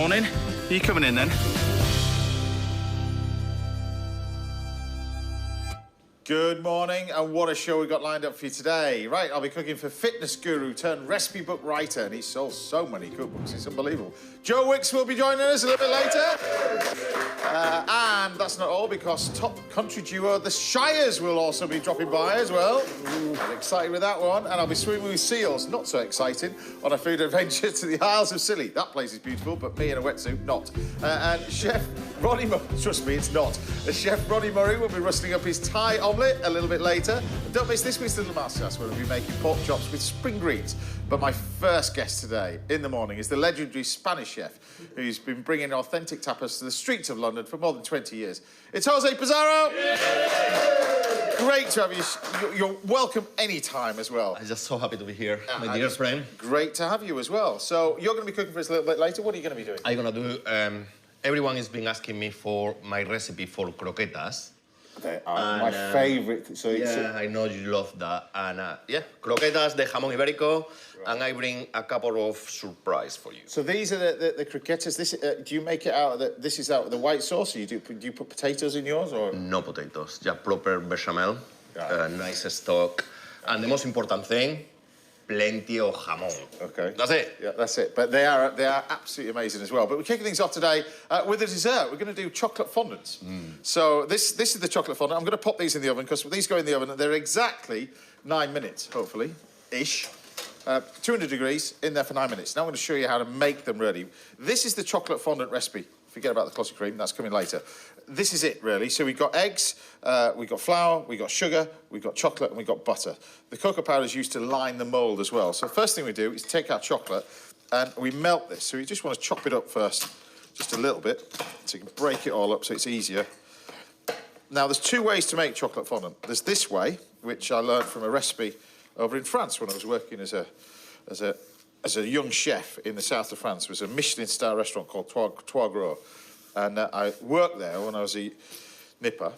Morning. Are you coming in then? Good morning, and what a show we got lined up for you today. Right, I'll be cooking for fitness guru turned recipe book writer, and he sold so many cookbooks, it's unbelievable. Joe Wicks will be joining us a little bit later. And that's not all, because top country duo the Shires will also be dropping by as well. I'm excited with that one. And I'll be swimming with seals, not so exciting, on a food adventure to the Isles of Scilly. That place is beautiful, but me in a wetsuit, not. And Chef Ronnie Murray, trust me, it's not. Chef Ronnie Murray will be rustling up his Thai omelette a little bit later. And don't miss this week's Little Masterclass, where we'll be making pork chops with spring greens. But my first guest today in the morning is the legendary Spanish chef who's been bringing authentic tapas to the streets of London for more than 20 years. It's Jose Pizarro. Yeah. Great to have you. You're welcome anytime as well. I'm just so happy to be here, my dear friend. Great to have you as well. So you're going to be cooking for us a little bit later. What are you going to be doing? I'm going to do... everyone has been asking me for my recipe for croquetas. They are my favourite. So yeah, I know you love that. And yeah, croquetas de jamón ibérico, and I bring a couple of surprise for you. So these are the croquetas. This do you make it out of the? This is out of the white sauce. Or do you put potatoes in yours or? No potatoes, just proper bechamel, nice stock, and the most important thing, plenty of jamón. Okay. That's it. Yeah, that's it. But they are absolutely amazing as well. But we're kicking things off today with a dessert. We're going to do chocolate fondants. So this is the chocolate fondant. I'm going to pop these in the oven because these go in the oven and they're exactly 9 minutes, hopefully, ish. 200 degrees in there for 9 minutes. Now I'm going to show you how to make them really. This is the chocolate fondant recipe. Forget about the clotted cream, that's coming later. This is it, really. So we've got eggs, we've got flour, we've got sugar, we've got chocolate, and we've got butter. The cocoa powder is used to line the mould as well. So the first thing we do is take our chocolate and we melt this. So you just want to chop it up first, just a little bit, so you can break it all up so it's easier. Now, there's two ways to make chocolate fondant. There's this way, which I learned from a recipe over in France when I was working as a young chef in the south of France. It was a Michelin-star restaurant called Trois Gros. And I worked there when I was a nipper.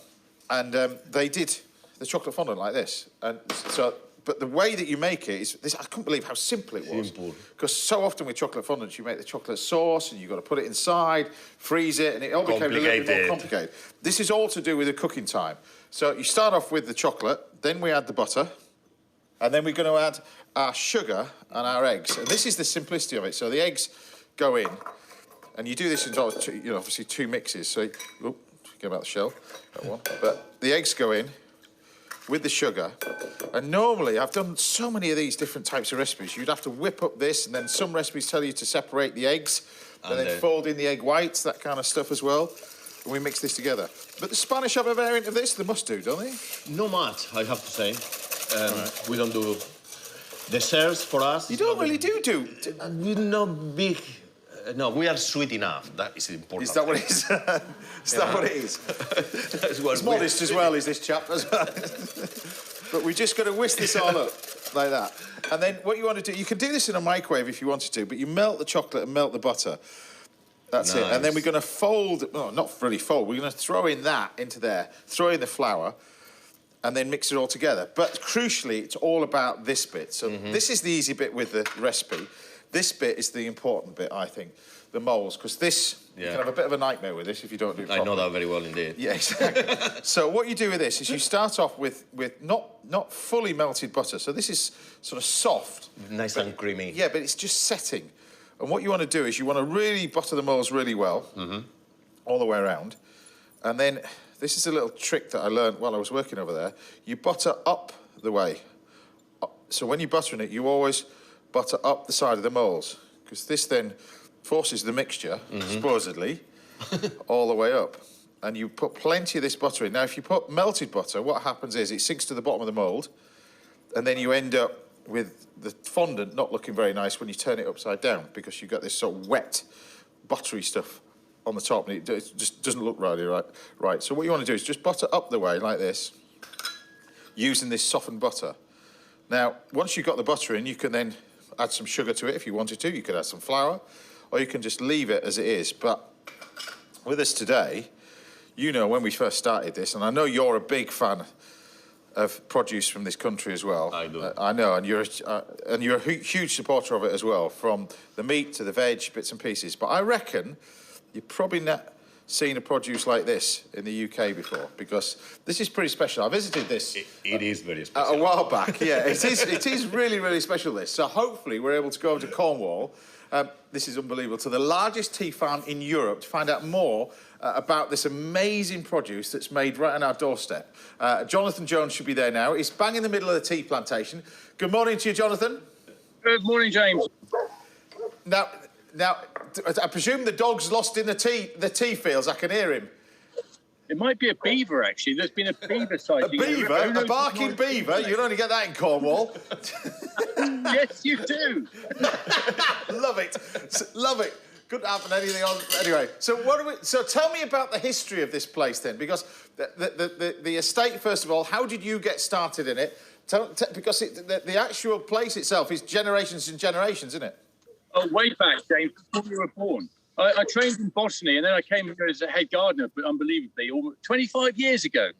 And they did the chocolate fondant like this. And so, but the way that you make it is this. I couldn't believe how simple it was. Simple. Because so often with chocolate fondants, you make the chocolate sauce and you've got to put it inside, freeze it, and it all became a little bit more complicated. This is all to do with the cooking time. So you start off with the chocolate, then we add the butter, and then we're going to add our sugar and our eggs. And this is the simplicity of it. So the eggs go in, and you do this in obviously two mixes. So, forget about the shell, that one. But the eggs go in with the sugar. And normally, I've done so many of these different types of recipes. You'd have to whip up this, and then some recipes tell you to separate the eggs, and then fold in the egg whites, that kind of stuff as well. And we mix this together. But the Spanish have a variant of this. They must do, don't they? Not much, I have to say. We don't do desserts for us. You don't really do. We're not big. No, we are sweet enough. That is important. Is that what it is? Is that what it is? It's modest as well, is this chap as well. But we just got to whisk this all up like that. And then what you want to do, you can do this in a microwave if you wanted to, but you melt the chocolate and melt the butter. That's it. And then we're going to fold, well, not really fold, we're going to throw in that into there, throw in the flour, and then mix it all together. But crucially, it's all about this bit. So this is the easy bit with the recipe. This bit is the important bit, I think, the moulds, because this, you can have a bit of a nightmare with this if you don't do it properly. I know that very well indeed. Yeah, exactly. So what you do with this is you start off with not fully melted butter. So this is sort of soft. Nice and creamy. Yeah, but it's just setting. And what you want to do is you want to really butter the moulds really well, all the way around. And then this is a little trick that I learned while I was working over there. You butter up the way. So when you're buttering it, you always butter up the side of the moulds, because this then forces the mixture, supposedly, all the way up. And you put plenty of this butter in. Now, if you put melted butter, what happens is it sinks to the bottom of the mould, and then you end up with the fondant not looking very nice when you turn it upside down, because you've got this sort of wet, buttery stuff on the top, and it just doesn't look really right. So what you want to do is just butter up the way like this, using this softened butter. Now, once you've got the butter in, you can then add some sugar to it if you wanted to. You could add some flour, or you can just leave it as it is. But with us today, you know, when we first started this, and I know you're a big fan of produce from this country as well. I do. I know, and you're a huge supporter of it as well, from the meat to the veg, bits and pieces. But I reckon you've probably not seen a produce like this in the UK before, because this is pretty special. I visited this. It is very special. A while back, yeah. It is really, really special, this. So hopefully we're able to go over to Cornwall. This is unbelievable. To the largest tea farm in Europe to find out more about this amazing produce that's made right on our doorstep. Jonathan Jones should be there now. He's bang in the middle of the tea plantation. Good morning to you, Jonathan. Good morning, James. Now, I presume the dog's lost in the tea fields. I can hear him. It might be a beaver, actually. There's been a beaver sighting. A beaver? A barking beaver? You'd only get that in Cornwall. Yes, you do. Love it. Love it. Couldn't happen anything on. Anyway, so tell me about the history of this place then, because the estate, first of all, how did you get started in it? Because the actual place itself is generations and generations, isn't it? Oh, way back, James, before you were born. I trained in botany, and then I came here as a head gardener, but unbelievably, 25 years ago,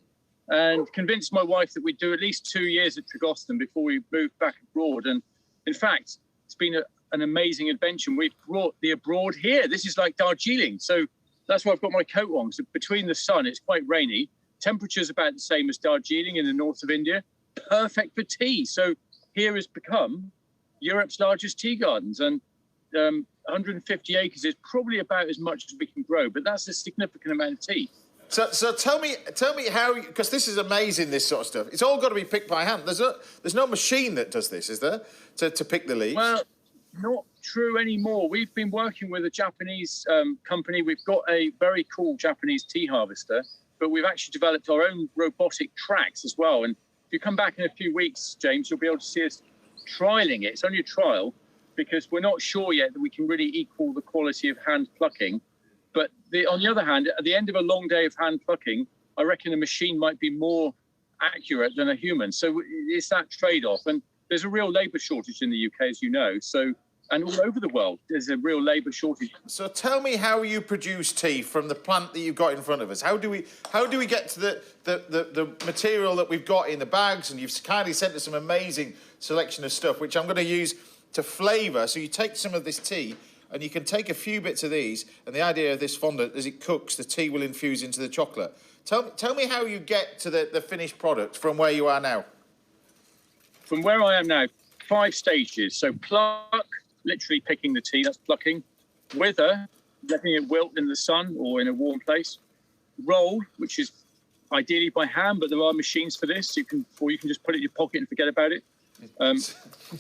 and convinced my wife that we'd do at least 2 years at Tregoston before we moved back abroad. And in fact, it's been an amazing adventure. We've brought the abroad here. This is like Darjeeling. So that's why I've got my coat on. So between the sun, it's quite rainy. Temperature's about the same as Darjeeling in the north of India. Perfect for tea. So here has become Europe's largest tea gardens. And 150 acres is probably about as much as we can grow, but that's a significant amount of tea. So tell me how, because this is amazing, this sort of stuff. It's all got to be picked by hand. There's no machine that does this, is there, to pick the leaves? Well, not true anymore. We've been working with a Japanese company. We've got a very cool Japanese tea harvester, but we've actually developed our own robotic tracks as well. And if you come back in a few weeks, James, you'll be able to see us trialing it. It's only a trial, because we're not sure yet that we can really equal the quality of hand plucking. But on the other hand, at the end of a long day of hand plucking, I reckon a machine might be more accurate than a human. So it's that trade-off. And there's a real labour shortage in the UK, as you know. So, and all over the world, there's a real labour shortage. So tell me how you produce tea from the plant that you've got in front of us. How do we get to the material that we've got in the bags? And you've kindly sent us some amazing selection of stuff, which I'm going to use to flavour. So you take some of this tea and you can take a few bits of these, and the idea of this fondant, as it cooks, the tea will infuse into the chocolate. Tell me how you get to the finished product from where you are now. From where I am now, 5 stages. So pluck, literally picking the tea, that's plucking. Wither, letting it wilt in the sun or in a warm place. Roll, which is ideally by hand, but there are machines for this. Or you can just put it in your pocket and forget about it.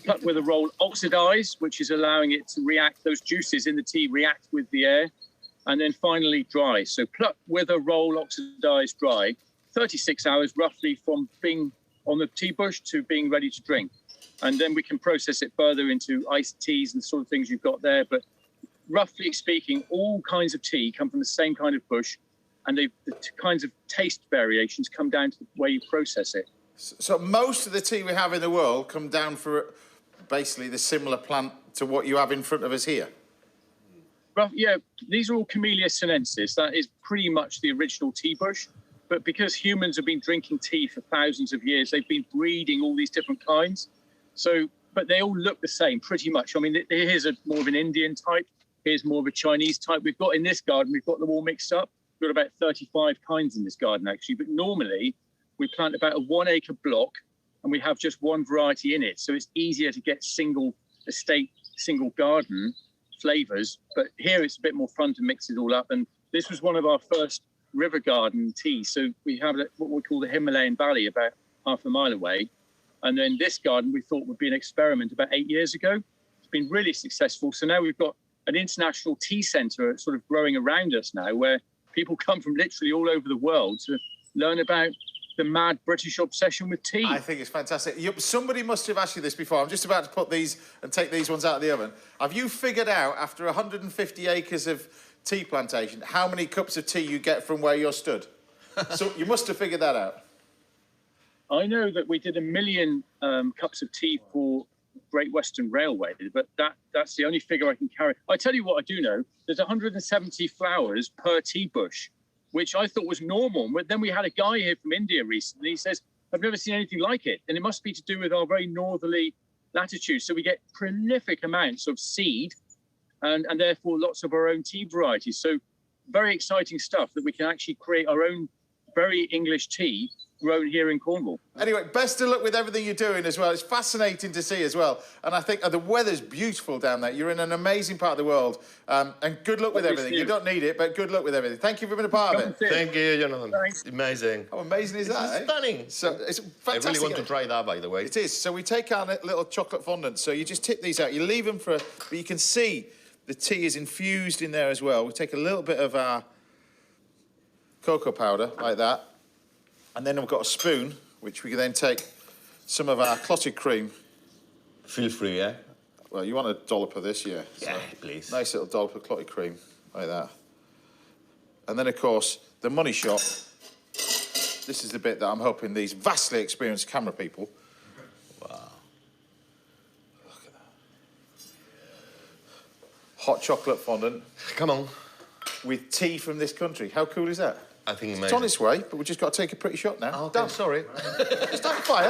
Pluck with a roll, oxidize, which is allowing it to react, those juices in the tea react with the air, and then finally dry. So pluck with a roll, oxidize, dry, 36 hours roughly from being on the tea bush to being ready to drink. And then we can process it further into iced teas and the sort of things you've got there. But roughly speaking, all kinds of tea come from the same kind of bush, and the kinds of taste variations come down to the way you process it. So most of the tea we have in the world come down for basically the similar plant to what you have in front of us here? Yeah, these are all Camellia sinensis. That is pretty much the original tea bush. But because humans have been drinking tea for thousands of years, they've been breeding all these different kinds. So, but they all look the same pretty much. I mean, here's more of an Indian type. Here's more of a Chinese type. We've got in this garden, we've got them all mixed up. We've got about 35 kinds in this garden, actually. But normally, we plant about a 1 acre block and we have just one variety in it. So it's easier to get single estate, single garden flavours. But here it's a bit more fun to mix it all up. And this was one of our first river garden teas. So we have what we call the Himalayan Valley about half a mile away. And then this garden we thought would be an experiment about 8 years ago. It's been really successful. So now we've got an international tea centre sort of growing around us now, where people come from literally all over the world to learn about the mad British obsession with tea. I think it's fantastic. Somebody must have asked you this before. I'm just about to put these and take these ones out of the oven. Have you figured out, after 150 acres of tea plantation, how many cups of tea you get from where you're stood? So you must have figured that out. I know that we did 1 million cups of tea for Great Western Railway, but that's the only figure I can carry. I tell you what I do know, there's 170 flowers per tea bush, which I thought was normal. But then we had a guy here from India recently. He says, I've never seen anything like it. And it must be to do with our very northerly latitude. So we get prolific amounts of seed and therefore lots of our own tea varieties. So very exciting stuff that we can actually create our own very English tea grown here in Cornwall. Anyway, best of luck with everything you're doing as well. It's fascinating to see as well. And I think the weather's beautiful down there. You're in an amazing part of the world. And good luck with everything. You don't need it, but good luck with everything. Thank you for being a part of it. Thank you, Jonathan. Thanks. Amazing. How amazing is that? Stunning. So it's fantastic. I really want to try that, by the way. It is. So we take our little chocolate fondant. So you just tip these out. You leave them but you can see the tea is infused in there as well. We take a little bit of our cocoa powder, like that. And then we've got a spoon, which we can then take some of our clotted cream. Feel free, yeah? Well, you want a dollop of this, yeah? Yeah, so, please. Nice little dollop of clotted cream, like that. And then, of course, the money shot. This is the bit that I'm hoping these vastly experienced camera people... Wow. Look at that. Hot chocolate fondant. Come on. With tea from this country. How cool is that? I think It's on its way, but we've just got to take a pretty shot now. Oh, okay, sorry. Just have a fire.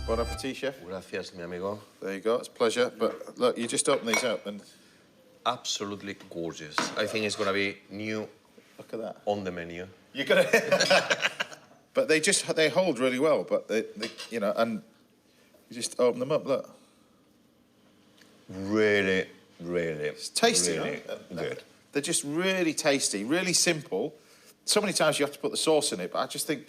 Bon appetit, chef. Gracias, mi amigo. There you go, it's a pleasure. But look, you just open these up and... Absolutely gorgeous. I think it's going to be new. Look at that. On the menu. You're going to... But they hold really well, but they, you know, and you just open them up, look. Really, really, it's tasty, really good. They're just really tasty, really simple. So many times you have to put the sauce in it, but I just think...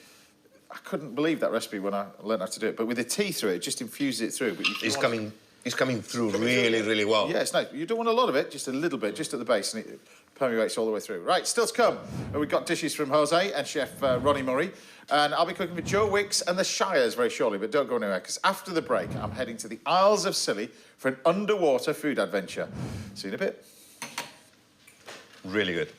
I couldn't believe that recipe when I learned how to do it. But with the tea through it, just infuses it through. But it's coming through really well. Yeah, it's nice. You don't want a lot of it, just a little bit, just at the base, and it permeates all the way through. Right, still to come. We've got dishes from Jose and Chef Ronnie Murray. And I'll be cooking for Joe Wicks and the Shires very shortly, but don't go anywhere, because after the break, I'm heading to the Isles of Scilly for an underwater food adventure. See you in a bit. Really good.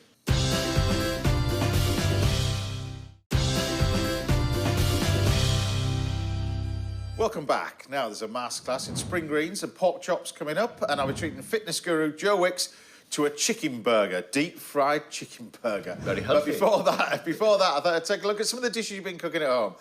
Welcome back. Now, there's a masterclass in spring greens and pork chops coming up, and I'll be treating fitness guru Joe Wicks to a chicken burger, deep-fried chicken burger. Very healthy. But before that, I thought I'd take a look at some of the dishes you've been cooking at home.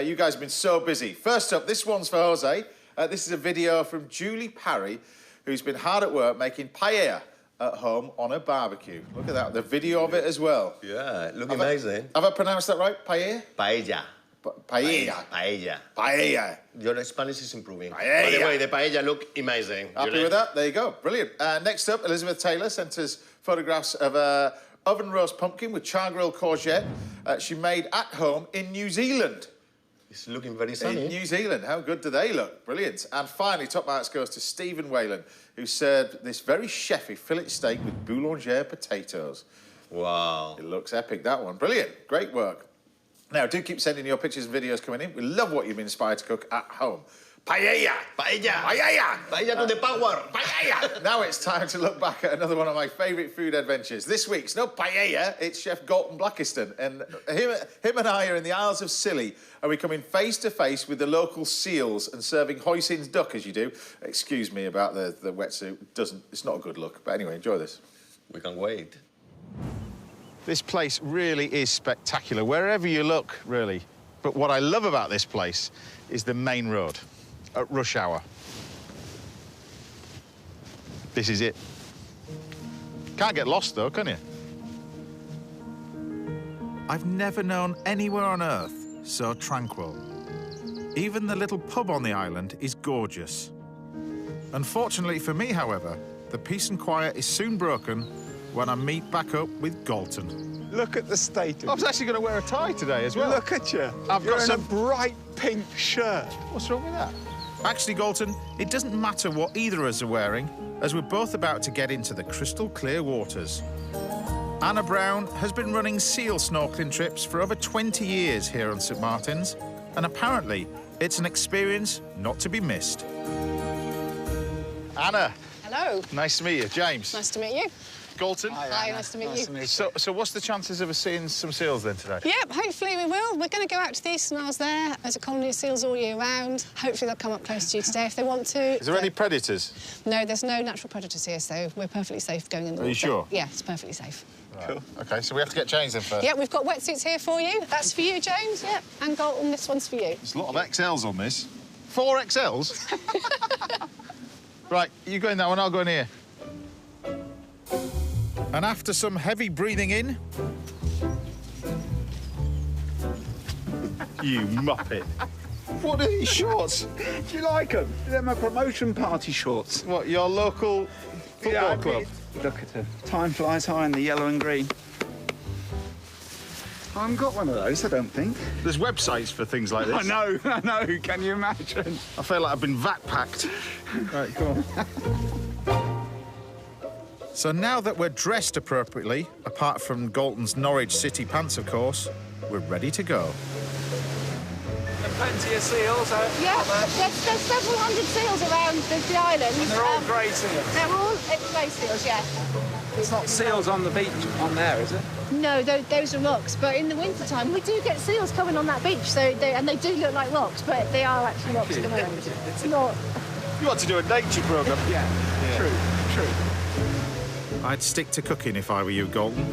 You guys have been so busy. First up, this one's for Jose. This is a video from Julie Parry, who's been hard at work making paella at home on a barbecue. Look at that, the video of it as well. Yeah, look amazing. Have I pronounced that right? Paella? Paella. Paella. Your Spanish is improving. Paella. By the way, the paella look amazing. Happy with that? There you go. Brilliant. Next up, Elizabeth Taylor sent us photographs of a oven roast pumpkin with char-grilled courgette she made at home in New Zealand. It's looking very sunny. In New Zealand. How good do they look? Brilliant. And finally, top marks goes to Stephen Whalen, who served this very chefy fillet steak with boulangère potatoes. Wow. It looks epic, that one. Brilliant. Great work. Now, do keep sending your pictures and videos coming in. We love what you've been inspired to cook at home. Paella! Paella! Paella! Paella to the power! Paella! Now it's time to look back at another one of my favourite food adventures. This week's no paella, it's Chef Galton Blackiston. And him and I are in the Isles of Scilly, and we're coming face to face with the local seals and serving hoisin's duck as you do. Excuse me about the wetsuit. It's not a good look. But anyway, enjoy this. We can wait. This place really is spectacular, wherever you look, really. But what I love about this place is the main road at rush hour. This is it. Can't get lost, though, can you? I've never known anywhere on Earth so tranquil. Even the little pub on the island is gorgeous. Unfortunately for me, however, the peace and quiet is soon broken when I meet back up with Galton. Look at the state of I was actually going to wear a tie today as well. Look at you. You're in a bright pink shirt. What's wrong with that? Actually, Galton, it doesn't matter what either of us are wearing, as we're both about to get into the crystal clear waters. Anna Brown has been running seal snorkeling trips for over 20 years here on St Martin's, and apparently it's an experience not to be missed. Anna. Hello. Nice to meet you. James. Nice to meet you. Galton. Hi, nice to meet you. So what's the chances of us seeing some seals then today? Yep, hopefully we will. We're going to go out to the Eastern Isles there. There's a colony of seals all year round. Hopefully they'll come up close to you today if they want to. Is there any predators? No, there's no natural predators here, so we're perfectly safe going in the water. Are you sure? Yeah, it's perfectly safe. Right. Cool. OK, so we have to get changed then first? Yeah, we've got wetsuits here for you. That's for you, James. Yep, and Galton, this one's for you. There's a lot of XLs on this. 4 XLs? Right, you go in that one, I'll go in here. And after some heavy breathing in... You muppet. What are these shorts? Do you like them? They're my promotion party shorts. What, your local football club? Look at them. Time flies high in the yellow and green. I haven't got one of those, I don't think. There's websites for things like this. I know. Can you imagine? I feel like I've been vac-packed. Right, come on. So now that we're dressed appropriately, apart from Galton's Norwich City pants, of course, we're ready to go. Plenty of seals. Yeah, there's several hundred seals around the island. And they're all grey seals. They're all grey seals, yeah. It's not seals on the beach on there, is it? No, those are rocks. But in the wintertime, we do get seals coming on that beach. So they do look like rocks, but they are actually rocks at the moment. It's not. You want to do a nature programme? Yeah. True. I'd stick to cooking if I were you, Galton.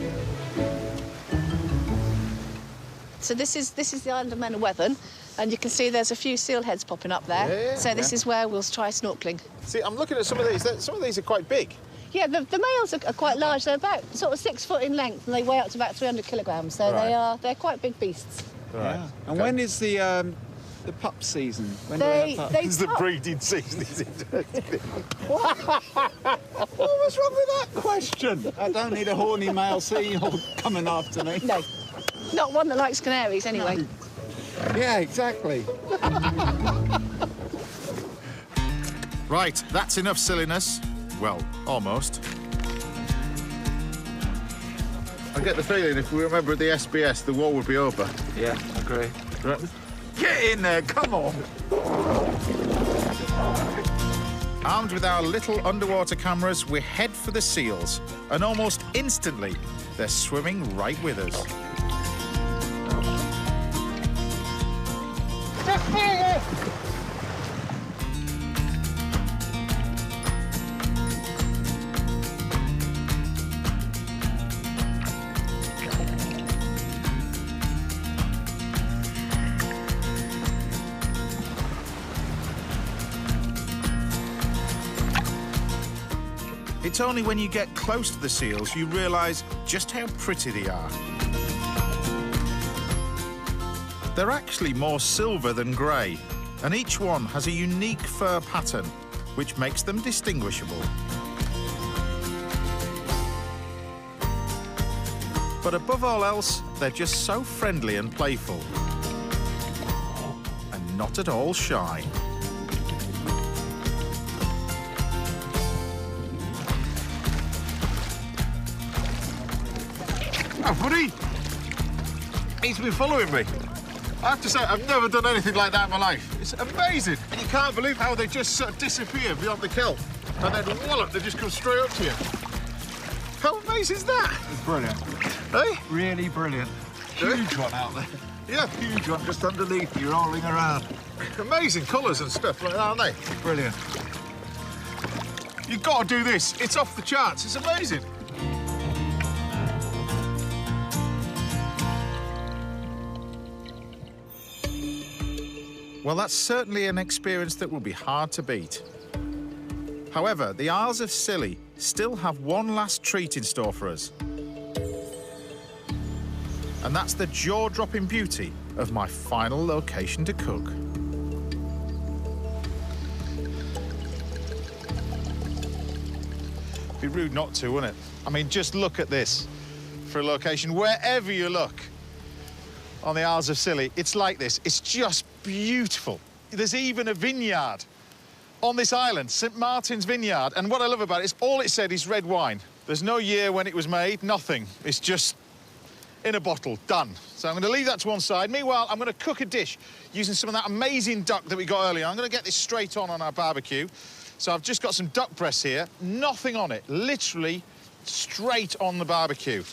So this is the island of Menawethan, and you can see there's a few seal heads popping up there. Yeah, so this is where we'll try snorkeling. See, I'm looking at some of these. Some of these are quite big. Yeah, the males are quite large. They're about sort of 6 foot in length, and they weigh up to about 300 kilograms. So Right. they're quite big beasts. Right. Yeah. And when is the pup season? When They- do they have they- pups? It's the breeding season, is it? What was wrong with that question? I don't need a horny male seal coming after me. No, not one that likes canaries anyway. Yeah, exactly. Right, that's enough silliness. Well, almost. I get the feeling if we remember at the SBS, the war would be over. Yeah, I agree. Right. Get in there, come on. Armed with our little underwater cameras, we head for the seals. And almost instantly, they're swimming right with us. It's only when you get close to the seals you realise just how pretty they are. They're actually more silver than grey, and each one has a unique fur pattern, which makes them distinguishable. But above all else, they're just so friendly and playful, and not at all shy. Oh, buddy! He's been following me. I have to say, I've never done anything like that in my life. It's amazing. And you can't believe how they just sort of disappear beyond the kelp. And then wallop, they just come straight up to you. How amazing is that? It's brilliant. Hey? Really brilliant. Huge one out there. Yeah. Huge one just underneath you, rolling around. Amazing colours and stuff like that, aren't they? Brilliant. You've got to do this. It's off the charts. It's amazing. Well, that's certainly an experience that will be hard to beat. However, the Isles of Scilly still have one last treat in store for us. And that's the jaw-dropping beauty of my final location to cook. It'd be rude not to, wouldn't it? I mean, just look at this for a location. Wherever you look on the Isles of Scilly, it's like this. It's just beautiful. There's even a vineyard on this island, St. Martin's Vineyard. And what I love about it is all it said is red wine. There's no year when it was made, nothing. It's just in a bottle, done. So I'm going to leave that to one side. Meanwhile, I'm going to cook a dish using some of that amazing duck that we got earlier. I'm going to get this straight on our barbecue. So I've just got some duck breasts here, nothing on it, literally straight on the barbecue.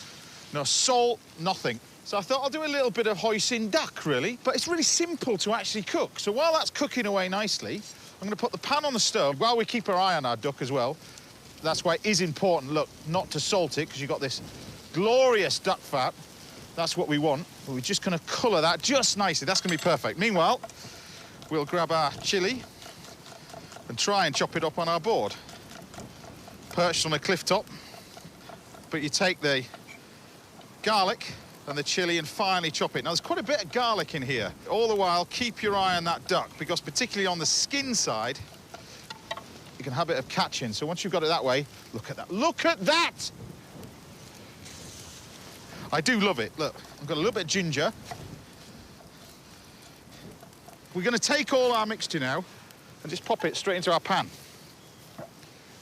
No salt, nothing. So I thought I'll do a little bit of hoisin duck, really. But it's really simple to actually cook. So while that's cooking away nicely, I'm going to put the pan on the stove while we keep our eye on our duck as well. That's why it is important, look, not to salt it, because you've got this glorious duck fat. That's what we want. But we're just going to colour that just nicely. That's going to be perfect. Meanwhile, we'll grab our chilli and try and chop it up on our board. Perched on a cliff top. But you take the garlic and the chilli and finely chop it. Now, there's quite a bit of garlic in here. All the while, keep your eye on that duck, because particularly on the skin side, you can have a bit of catching. So once you've got it that way, look at that. Look at that! I do love it. Look, I've got a little bit of ginger. We're going to take all our mixture now and just pop it straight into our pan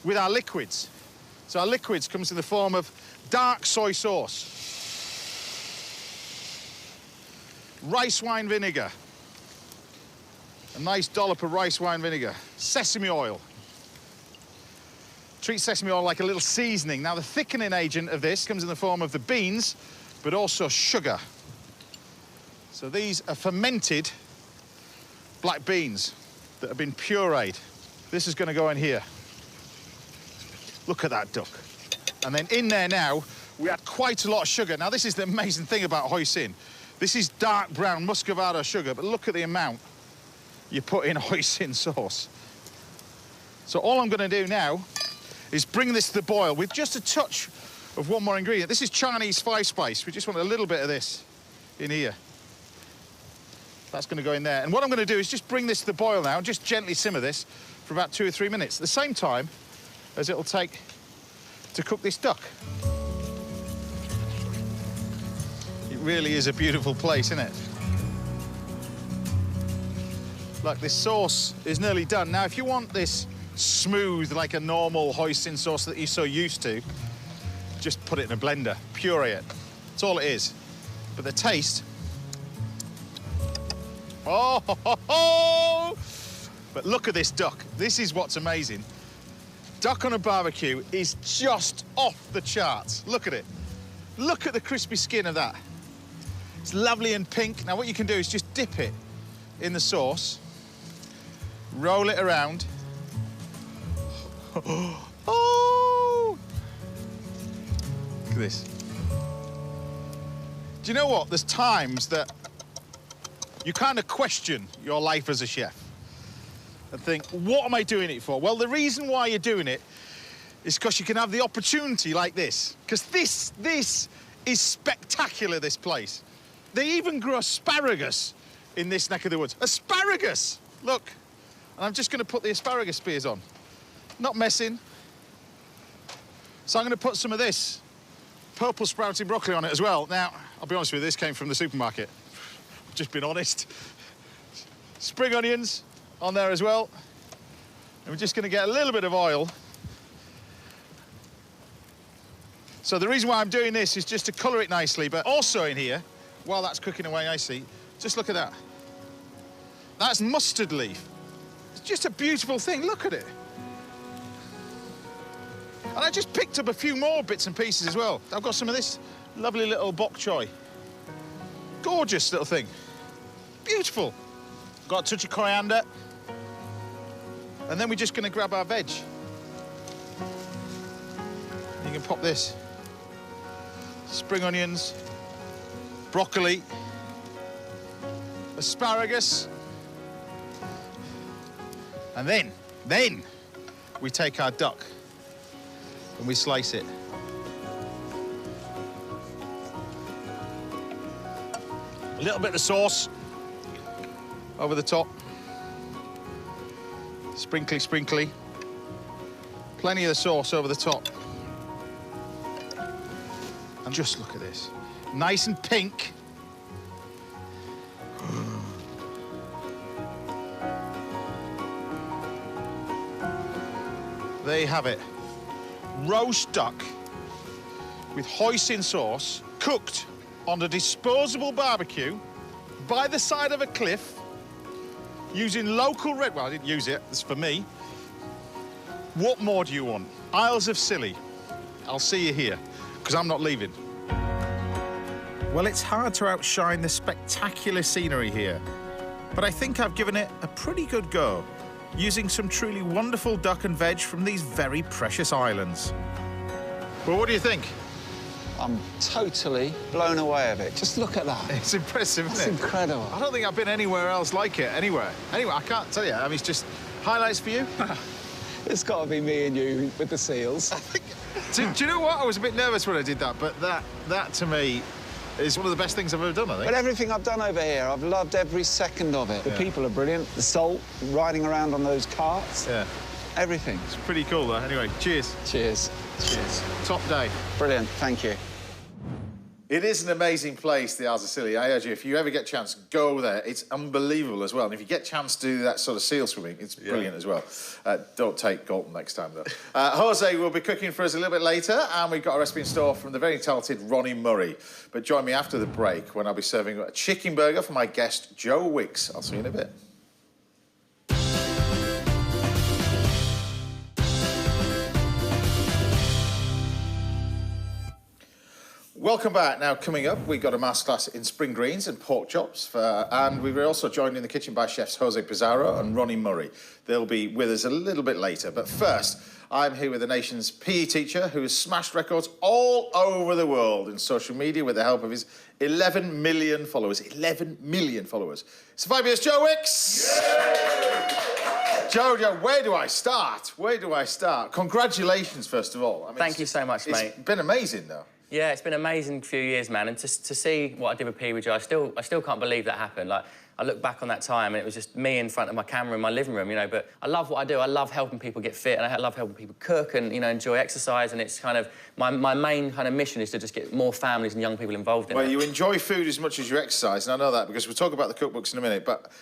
with our liquids. So our liquids comes in the form of dark soy sauce, rice wine vinegar, a nice dollop of rice wine vinegar, sesame oil. Treat sesame oil like a little seasoning. Now, the thickening agent of this comes in the form of the beans, but also sugar. So these are fermented black beans that have been pureed. This is going to go in here. Look at that duck. And then in there now, we add quite a lot of sugar. Now, this is the amazing thing about hoisin. This is dark brown muscovado sugar, but look at the amount you put in hoisin sauce. So all I'm going to do now is bring this to the boil with just a touch of one more ingredient. This is Chinese five spice. We just want a little bit of this in here. That's going to go in there. And what I'm going to do is just bring this to the boil now and just gently simmer this for about 2 or 3 minutes, at the same time as it'll take to cook this duck. It really is a beautiful place, isn't it? Look, this sauce is nearly done. Now, if you want this smooth, like a normal hoisin sauce that you're so used to, just put it in a blender, puree it. That's all it is. But the taste... Oh, ho, ho, ho! But look at this duck. This is what's amazing. Duck on a barbecue is just off the charts. Look at it. Look at the crispy skin of that. It's lovely and pink. Now, what you can do is just dip it in the sauce, roll it around. Oh! Look at this. Do you know what? There's times that you kind of question your life as a chef and think, what am I doing it for? Well, the reason why you're doing it is because you can have the opportunity like this. Because this is spectacular, this place. They even grow asparagus in this neck of the woods. Asparagus! Look. And I'm just going to put the asparagus spears on. Not messing. So I'm going to put some of this purple sprouting broccoli on it as well. Now, I'll be honest with you, this came from the supermarket. I've just been honest. Spring onions on there as well. And we're just going to get a little bit of oil. So the reason why I'm doing this is just to colour it nicely, but also in here, while that's cooking away nicely, just look at that. That's mustard leaf. It's just a beautiful thing. Look at it. And I just picked up a few more bits and pieces as well. I've got some of this lovely little bok choy. Gorgeous little thing. Beautiful. Got a touch of coriander. And then we're just going to grab our veg. You can pop this. Spring onions, broccoli, asparagus. And then we take our duck and we slice it. A little bit of sauce over the top. Sprinkly, sprinkly. Plenty of the sauce over the top. And just look at this. Nice and pink. There you have it. Roast duck with hoisin sauce, cooked on a disposable barbecue by the side of a cliff, using local red... Well, I didn't use it. It's for me. What more do you want? Isles of Scilly. I'll see you here, because I'm not leaving. Well, it's hard to outshine the spectacular scenery here, but I think I've given it a pretty good go, using some truly wonderful duck and veg from these very precious islands. Well, what do you think? I'm totally blown away of it. Just look at that. It's impressive, isn't it? It's incredible. I don't think I've been anywhere else like it, anywhere. Anyway, I can't tell you. I mean, it's just highlights for you. It's got to be me and you with the seals. I think... do you know what? I was a bit nervous when I did that, but that to me is one of the best things I've ever done, I think. But everything I've done over here, I've loved every second of it. The people are brilliant. The salt, riding around on those carts. Yeah. Everything. It's pretty cool, though. Anyway, cheers. Cheers. Cheers. Top day. Brilliant. Thank you. It is an amazing place, the Isles of Scilly. I urge you, if you ever get a chance, go there. It's unbelievable as well. And if you get a chance to do that sort of seal swimming, it's brilliant as well. Don't take Galton next time, though. Jose will be cooking for us a little bit later, and we've got a recipe in store from the very talented Ronnie Murray. But join me after the break when I'll be serving a chicken burger for my guest, Joe Wicks. I'll see you in a bit. Welcome back. Now, coming up, we've got a masterclass in spring greens and pork chops. And we were also joined in the kitchen by chefs Jose Pizarro and Ronnie Murray. They'll be with us a little bit later. But first, I'm here with the nation's PE teacher who has smashed records all over the world in social media with the help of his 11 million followers. 11 million followers. So 5 years, Joe Wicks! Yeah! Joe, where do I start? Where do I start? Congratulations, first of all. I mean, Thank you so much, mate. It's been amazing, though. Yeah, it's been an amazing few years, man. And to see what I did with Pee with Joe, I still can't believe that happened. Like, I look back on that time and it was just me in front of my camera in my living room, you know. But I love what I do. I love helping people get fit and I love helping people cook and, you know, enjoy exercise. And it's kind of my main kind of mission is to just get more families and young people involved in it. Well, you enjoy food as much as you exercise, and I know that because we'll talk about the cookbooks in a minute. But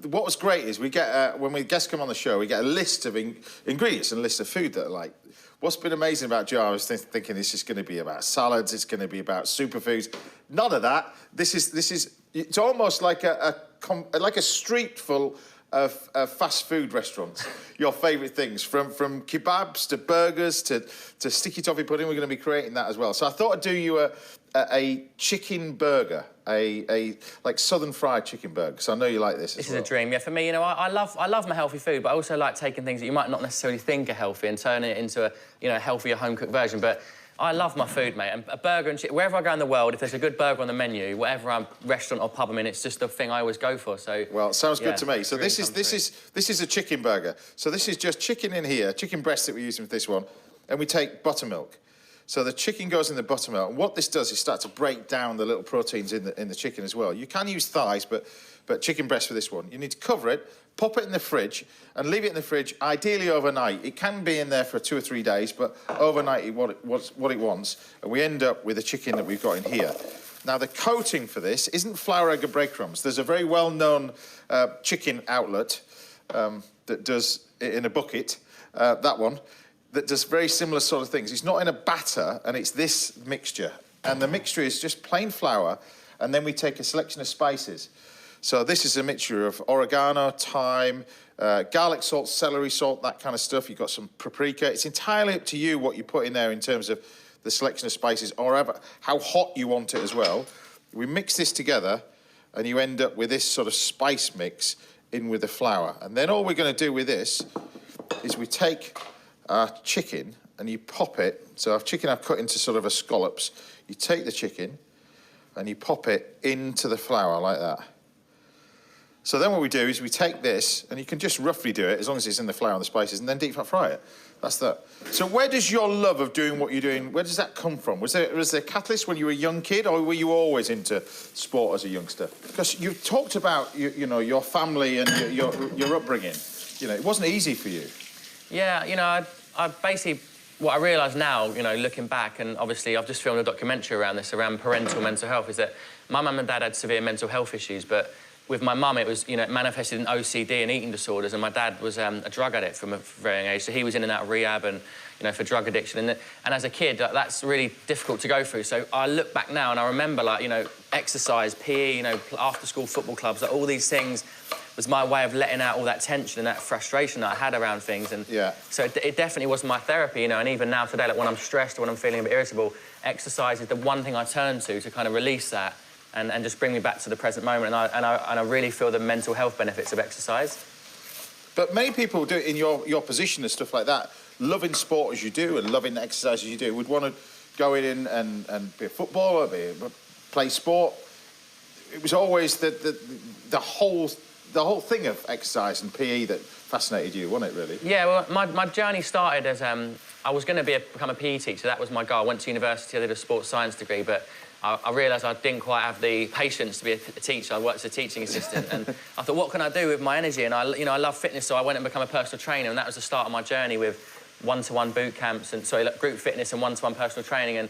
what was great is we get, when guests come on the show, we get a list of ingredients and a list of food that are like. What's been amazing about Joe, I was thinking this is going to be about salads, it's going to be about superfoods. None of that. This is. It's almost like a street full of fast food restaurants. Your favourite things, from kebabs to burgers to sticky toffee pudding. We're going to be creating that as well. So I thought I'd do you a chicken burger, a like southern fried chicken burger, because I know you like this. This is a dream, yeah. For me, you know, I love my healthy food, but I also like taking things that you might not necessarily think are healthy and turning it into a healthier home cooked version. But I love my food, mate. And a burger and chicken, wherever I go in the world, if there's a good burger on the menu, whatever restaurant or pub I'm in, it's just the thing I always go for. So well, sounds good to me. So this is a chicken burger. So this is just chicken in here, chicken breast that we're using for this one, and we take buttermilk. So the chicken goes in the buttermilk, and what this does is start to break down the little proteins in the chicken as well. You can use thighs, but chicken breast for this one. You need to cover it, pop it in the fridge, and leave it in the fridge, ideally overnight. It can be in there for 2 or 3 days, but overnight is what it wants, and we end up with the chicken that we've got in here. Now, the coating for this isn't flour, egg, or breadcrumbs. There's a very well-known chicken outlet that does it in a bucket, that one, that does very similar sort of things. It's not in a batter, and it's this mixture. And the mixture is just plain flour, and then we take a selection of spices. So this is a mixture of oregano, thyme, garlic salt, celery salt, that kind of stuff. You've got some paprika. It's entirely up to you what you put in there in terms of the selection of spices, or how hot you want it as well. We mix this together, and you end up with this sort of spice mix in with the flour. And then all we're going to do with this is we take our chicken and you pop it. So our chicken I've cut into sort of a scallops. You take the chicken and you pop it into the flour like that. So then what we do is we take this, and you can just roughly do it as long as it's in the flour and the spices, and then deep fry it. That's that. So where does your love of doing what you're doing, where does that come from? Was there a catalyst when you were a young kid, or were you always into sport as a youngster? Because you've talked about your family and your upbringing. You know, it wasn't easy for you. Yeah, you know, I basically, what I realise now, you know, looking back, and obviously I've just filmed a documentary around this, around parental mental health, is that my mum and dad had severe mental health issues, but with my mum, it was, it manifested in OCD and eating disorders, and my dad was a drug addict from a very young age, so he was in and out of rehab and, for drug addiction. And as a kid, that's really difficult to go through. So I look back now and I remember, exercise, PE, after-school football clubs, all these things was my way of letting out all that tension and that frustration that I had around things. And so it definitely was my therapy, you know, and even now today, like when I'm stressed or when I'm feeling a bit irritable, exercise is the one thing I turn to kind of release that and just bring me back to the present moment. And I really feel the mental health benefits of exercise. But many people do it in your position and stuff like that, loving sport as you do and loving exercise as you do, would want to go in and be a footballer, play sport. It was always the whole thing of exercise and PE that fascinated you, wasn't it, really? Yeah, well, my journey started as I was going to become a PE teacher. That was my goal. I went to university, I did a sports science degree, but I realised I didn't quite have the patience to be a teacher. I worked as a teaching assistant, and I thought, what can I do with my energy? And I love fitness, so I went and became a personal trainer, and that was the start of my journey with one-to-one boot camps and group fitness and one-to-one personal training. And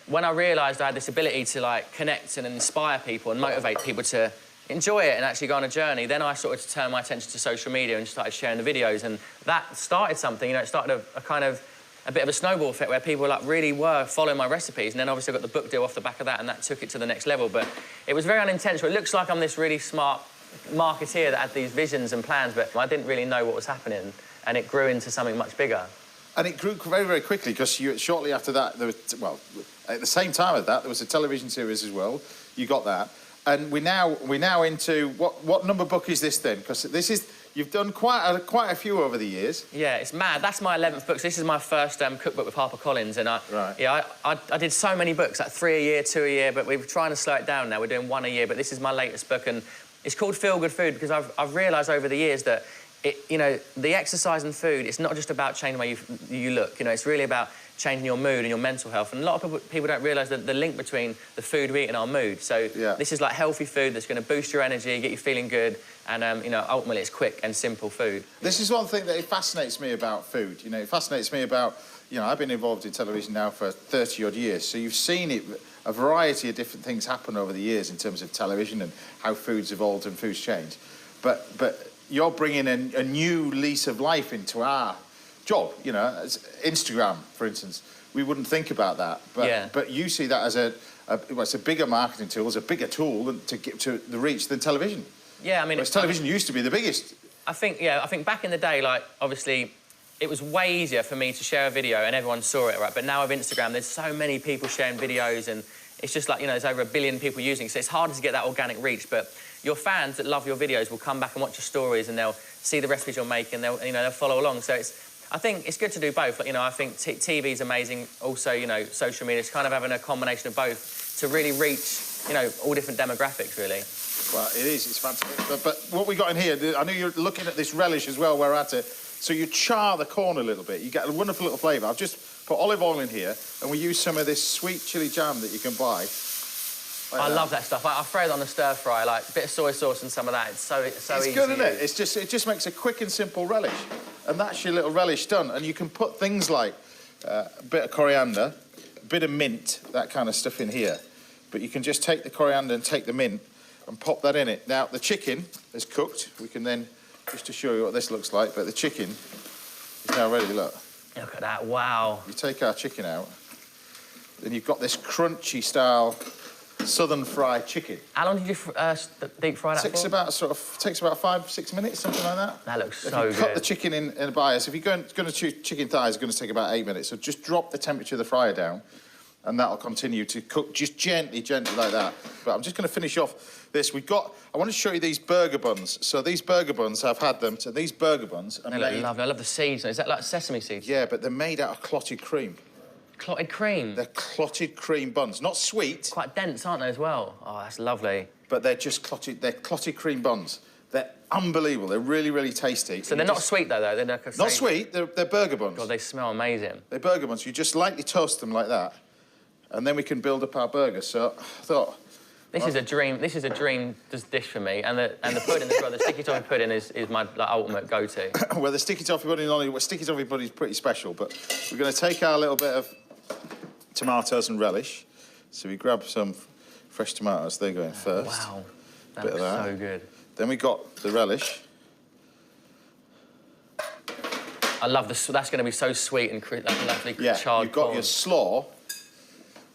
when I realised I had this ability to like connect and inspire people and motivate people to enjoy it and actually go on a journey, then I started to turn my attention to social media and started sharing the videos, and that started something. You know, it started a bit of a snowball effect where people like really were following my recipes, and then obviously I got the book deal off the back of that, and that took it to the next level. But it was very unintentional. It looks like I'm this really smart marketeer that had these visions and plans, but I didn't really know what was happening, and it grew into something much bigger. And it grew very, very quickly, because shortly after that, at the same time as that, there was a television series as well. You got that. And we're now into, what number book is this then? Because this is, you've done quite a few over the years. Yeah, it's mad. That's my 11th book. So this is my first cookbook with HarperCollins, and I did so many books, like 3 a year, 2 a year, but we're trying to slow it down now. We're doing 1 a year, but this is my latest book, and it's called Feel Good Food, because I've realised over the years that the exercise and food, it's not just about changing the way you look. You know, it's really about changing your mood and your mental health. And a lot of people don't realise the link between the food we eat and our mood. So this is like healthy food that's going to boost your energy, get you feeling good, and ultimately it's quick and simple food. This is one thing that it fascinates me about food. You know, it fascinates me about, I've been involved in television now for 30-odd years, so you've seen it, a variety of different things happen over the years in terms of television and how food's evolved and food's changed. But you're bringing a new lease of life into our job, as Instagram, for instance. We wouldn't think about that, but you see that as it's a bigger marketing tool, it's a bigger tool to get to the reach than television. Yeah, I mean... Whereas television used to be the biggest. I think back in the day, like, obviously, it was way easier for me to share a video and everyone saw it, right? But now with Instagram, there's so many people sharing videos, and it's just like, there's over 1 billion people using it, so it's harder to get that organic reach. But your fans that love your videos will come back and watch your stories, and they'll see the recipes you're making, they'll follow along. So I think it's good to do both. Like, I think TV is amazing. Also, social media is kind of having a combination of both to really reach, all different demographics, really. Well, it is. It's fantastic. But what we got in here, I know you're looking at this relish as well. We're at it. So you char the corn a little bit. You get a wonderful little flavour. I've just put olive oil in here, and we use some of this sweet chilli jam that you can buy. I love that stuff. I throw it on the stir fry, like a bit of soy sauce and some of that. It's so easy. It's good, isn't it? It just makes a quick and simple relish, and that's your little relish done. And you can put things like a bit of coriander, a bit of mint, that kind of stuff in here. But you can just take the coriander and take the mint and pop that in it. Now the chicken is cooked. We can then just to show you what this looks like. But the chicken is now ready. Look. Look at that! Wow. You take our chicken out, then you've got this crunchy style southern fried chicken. How long did you deep fry that for? Takes about 5-6 minutes, something like that. That looks so good. Cut the chicken in bias. If you're going to choose chicken thighs, it's going to take about 8 minutes. So just drop the temperature of the fryer down, and that'll continue to cook just gently like that. But I'm just going to finish off this. I want to show you these burger buns. So these burger buns, I've had them. So these burger buns are made... They look lovely. I love the seeds. Is that like sesame seeds? Yeah, but they're made out of clotted cream. Clotted cream? They're clotted cream buns. Not sweet. Quite dense, aren't they, as well? Oh, that's lovely. But they're just clotted... They're clotted cream buns. They're unbelievable. They're really, really tasty. So they're not sweet, though? They're not sweet. They're burger buns. God, they smell amazing. They're burger buns. You just lightly toast them like that, and then we can build up our burger. So I thought... This is a dream dish for me, and the pudding as well. The sticky toffee pudding is my ultimate go-to. Well, the sticky toffee pudding is pretty special, but we're going to take our little bit of tomatoes and relish. So we grab some fresh tomatoes. They go in first. Wow, that looks so good. Then we got the relish. I love this. That's going to be so sweet and like lovely charred. You've got your slaw,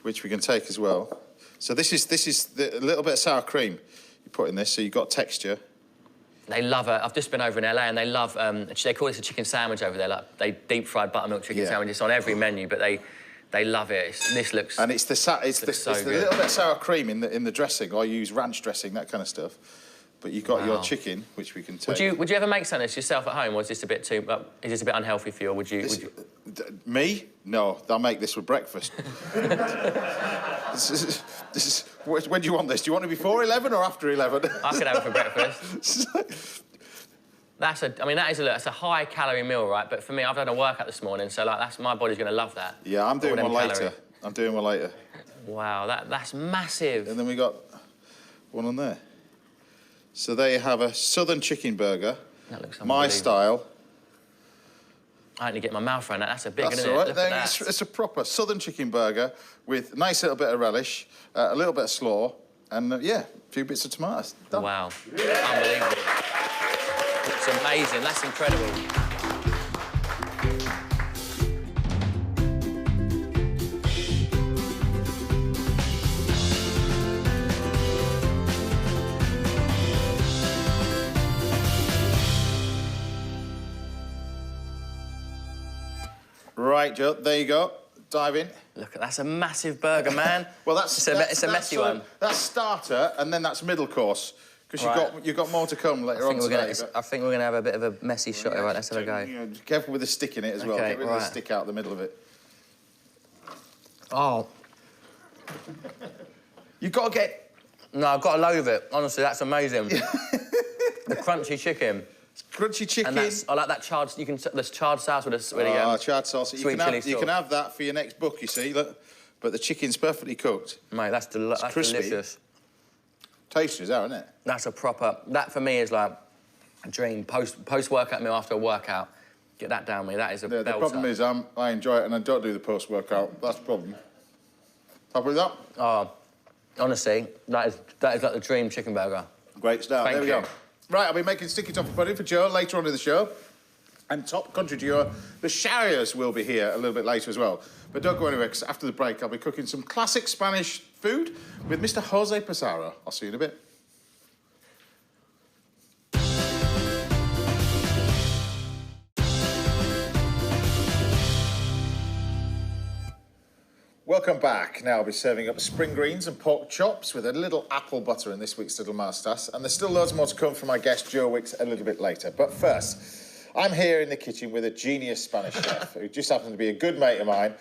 which we can take as well. So this is a little bit of sour cream you put in this, so you've got texture. They love it. I've just been over in LA and they love, they call this a chicken sandwich over there. Like, they deep-fried buttermilk chicken sandwich. It's on every menu, but they love it. This looks... And it's the little bit of sour cream in the dressing. I use ranch dressing, that kind of stuff. But you've got your chicken, which we can take. Would you ever make something yourself at home, or is this a bit too... is this a bit unhealthy for you, or would you... Me? No, I'll make this for breakfast. this is, when do you want this? Do you want it before 11 or after 11? I could have it for breakfast. That's a high-calorie meal, right? But for me, I've done a workout this morning, so like my body's going to love that. Yeah, I'm doing one later. I'm doing one later. Wow, that's massive. And then we got one on there. So there you have a southern chicken burger. That looks my style. I had to get my mouth around that. That's a big one, isn't all right. it? Look at that. It's a proper southern chicken burger with a nice little bit of relish, a little bit of slaw, and, yeah, a few bits of tomatoes. Done. Wow. Unbelievable. It's amazing. That's incredible. Right, Joe, there you go. Dive in. Look, that's a massive burger, man. Well, it's a messy one. That's starter, and then that's middle course, because you've got more to come later on today. I think we're going to have a bit of a messy shot here. Right, let's have a go. You know, careful with the stick in it as well. Okay, Get rid of the stick out the middle of it. Oh. You've got to get... No, I've got a load of it. Honestly, that's amazing. The crunchy chicken. Crunchy chicken. And I like that charred... There's charred sauce with this really... charred sauce. Sweet chilli sauce. You can have that for your next book, you see. Look, but the chicken's perfectly cooked. Mate, that's delicious. Tasty, is that, isn't it? That's a proper... That, for me, is like a dream. Post-workout meal after a workout. Get that down me. That is a belter. The problem is I enjoy it and I don't do the post-workout. That's the problem. Happy with that? Oh, honestly, that is like the dream chicken burger. Great start. Thank there we you. go. Right, I'll be making sticky toffee pudding for Joe later on in the show. And top country duo, the Shires, will be here a little bit later as well. But don't go anywhere, because after the break, I'll be cooking some classic Spanish food with Mr. Jose Pizarro. I'll see you in a bit. Welcome back. Now I'll be serving up spring greens and pork chops with a little apple butter in this week's Little Masterclass. And there's still loads more to come from my guest, Joe Wicks, a little bit later. But first, I'm here in the kitchen with a genius Spanish chef who just happens to be a good mate of mine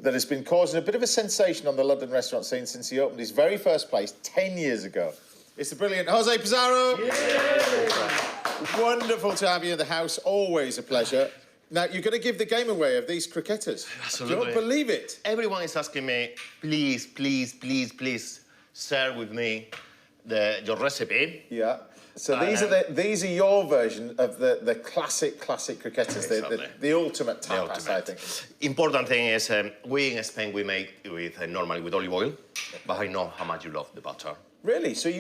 that has been causing a bit of a sensation on the London restaurant scene since he opened his very first place 10 years ago. It's the brilliant Jose Pizarro. Yeah. Wonderful to have you in the house. Always a pleasure. Now, you're going to give the game away of these croquetas. Absolutely. Don't believe it. Everyone is asking me, please, please, please, please, share with me your recipe. Yeah. So these are your version of the classic croquetas, the ultimate tapas, I think. Important thing is, we in Spain, we make with normally with olive oil, but I know how much you love the butter. Really? So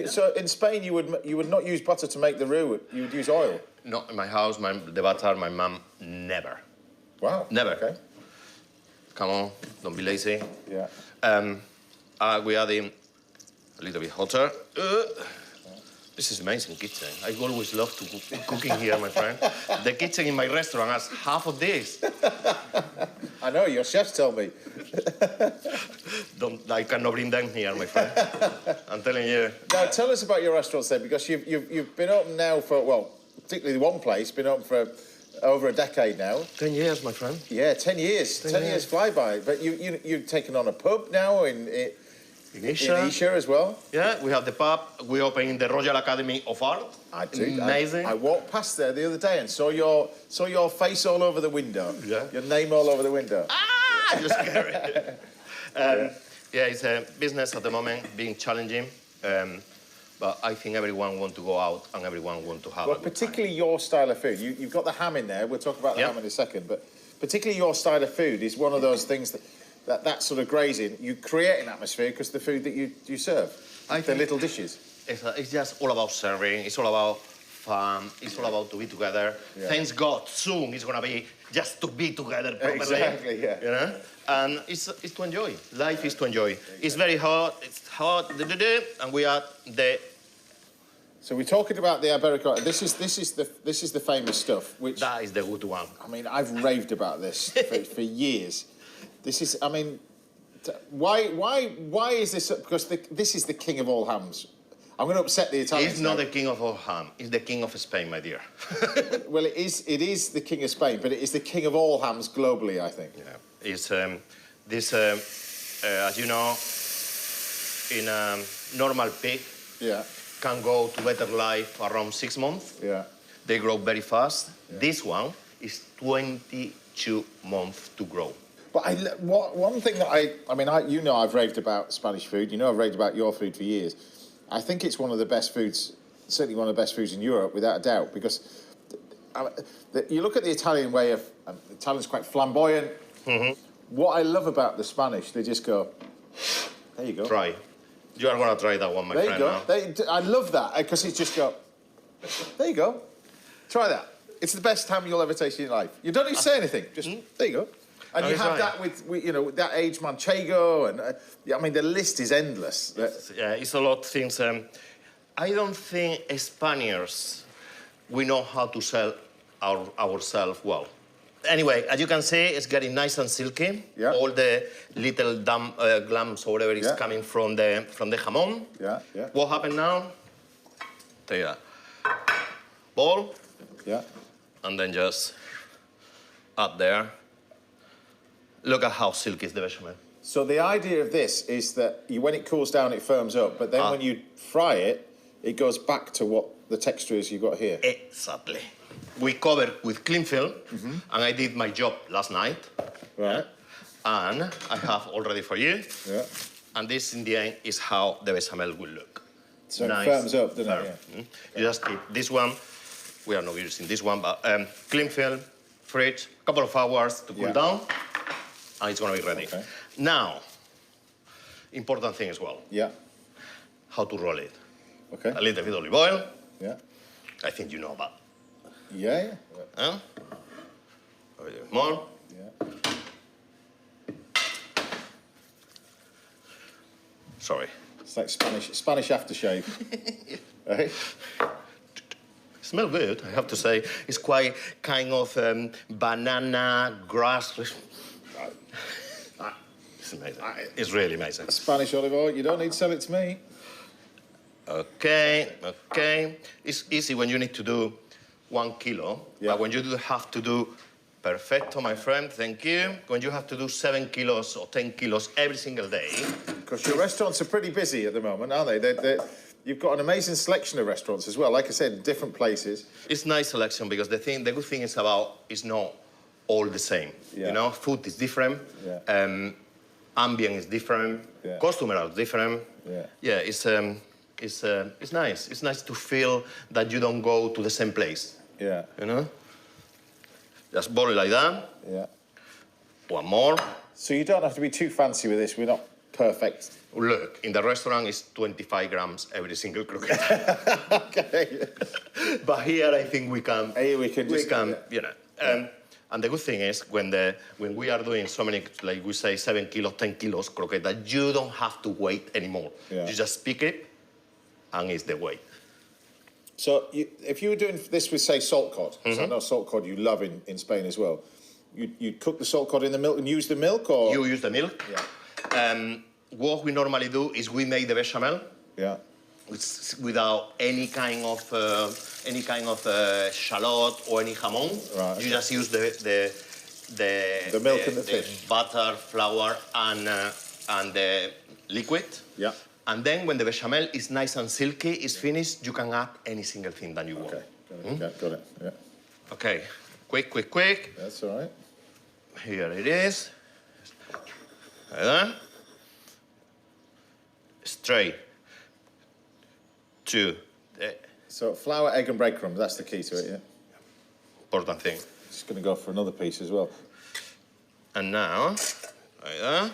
so in Spain you would not use butter to make the roux. You would use oil. No, in my house, the butter, my mum never. Wow. Never. Okay. Come on, don't be lazy. Yeah. We add in a little bit hotter. This is amazing kitchen. I always love to cooking here, my friend. The kitchen in my restaurant has half of this. I know, your chefs tell me. I cannot bring them here, my friend. I'm telling you. Now, tell us about your restaurants then, because you've been open now for, well, particularly one place, been open for over a decade now. 10 years, my friend. Yeah, 10 years. 10 years fly by. But you've taken on a pub now in Isha as well. Yeah, we have the pub. We open in the Royal Academy of Art. I do. Amazing. I walked past there the other day and saw your face all over the window. Yeah. Your name all over the window. Ah, you're scary. Yeah, it's a business at the moment, being challenging. But I think everyone wants to go out and everyone wants to have a good particularly your style of food. You've got the ham in there. We'll talk about the ham in a second. But particularly your style of food is one of those things that sort of grazing, you create an atmosphere because the food that you serve, the little dishes. It's just all about serving. It's all about fun. It's all about to be together. Yeah. Thanks God, soon it's gonna be just to be together properly. Exactly, yeah. You know, and it's to enjoy. Life is to enjoy. It's very hot. It's hot, and we add the So we're talking about the Iberico. This is the famous stuff. Which That is the good one. I mean, I've raved about this for years. This is, I mean, why is this? Because this is the king of all hams. I'm going to upset the Italians. It's not the king of all ham. It's the king of Spain, my dear. Well, it is the king of Spain, but it is the king of all hams globally, I think. Yeah. It's this, as you know, in a normal pig Yeah. can go to better life around 6 months. Yeah. They grow very fast. Yeah. This one is 22 months to grow. But one thing that you know, I've raved about Spanish food. You know, I've raved about your food for years. I think it's one of the best foods, certainly one of the best foods in Europe, without a doubt, because you look at the Italian way of, the Italian's quite flamboyant. Mm-hmm. What I love about the Spanish, they just go, there you go. Try. You are going to try that one, my friend. There you go. I love that, because it's just go, there you go. Try that. It's the best ham you'll ever taste in your life. You don't need to say anything. Just, there you go. And you have that with, you know, that aged manchego, and I mean, the list is endless. Yeah, it's a lot of things. I don't think Spaniards, we know how to sell ourselves well. Anyway, as you can see, it's getting nice and silky. Yeah. All the little glams or whatever is coming from the jamón. Yeah, yeah. What happened now? Take that. Ball. Yeah. And then just add there. Look at how silky is the bechamel. So the idea of this is that when it cools down, it firms up, but then when you fry it, it goes back to what the texture is you've got here. Exactly. We covered with cling film, and I did my job last night. Right. And I have all ready for you. Yeah. And this, in the end, is how the bechamel will look. So nice, it firms up, doesn't it? Yeah. You just keep this one. We are not using this one, but cling film, fridge, a couple of hours to cool down, and it's going to be ready. Okay. Now, important thing as well. Yeah. How to roll it. Okay. A little bit of olive oil. Yeah. I think you know that. Yeah. Huh? A bit more. Yeah. Sorry. It's like Spanish aftershave. Right? Smell good, I have to say. It's quite kind of banana, grass. It's amazing. It's really amazing. Spanish olive oil, you don't need to sell it to me. Okay, okay. It's easy when you need to do 1 kilo, but when you have to do perfecto, my friend, thank you. When you have to do 7 kilos or 10 kilos every single day. Because your restaurants are pretty busy at the moment, aren't they? You've got an amazing selection of restaurants as well, like I said, in different places. It's nice selection because the good thing is it's not all the same. Yeah. You know, food is different. Yeah. Ambient is different. Yeah. Customer are different. Yeah. Yeah, it's nice. It's nice to feel that you don't go to the same place. Yeah. You know? Just boil it like that. Yeah. One more. So you don't have to be too fancy with this. We're not perfect. Look, in the restaurant, it's 25 grams every single croquette. Okay. But here, I think we can. Here we can just, you know. And the good thing is, when we are doing so many, like we say, 7 kilos, 10 kilos croquette, that you don't have to wait anymore. Yeah. You just pick it, and it's the weight. So if you were doing this with, say, salt cod, so I know salt cod you love in Spain as well, you'd cook the salt cod in the milk and use the milk, or? You use the milk. Yeah. What we normally do is we make the bechamel. Yeah. Without any kind of shallot or any jamón. Right, okay. You just use the milk and the fish, butter, flour, and the liquid. Yeah. And then when the bechamel is nice and silky, is finished, you can add any single thing that you want. Okay. Got it. Yeah. Okay. Quick. That's all right. Here it is. Like that. Straight to the So flour, egg and breadcrumbs, that's the key to it, yeah? important thing. Just going to go for another piece as well. And now, like that.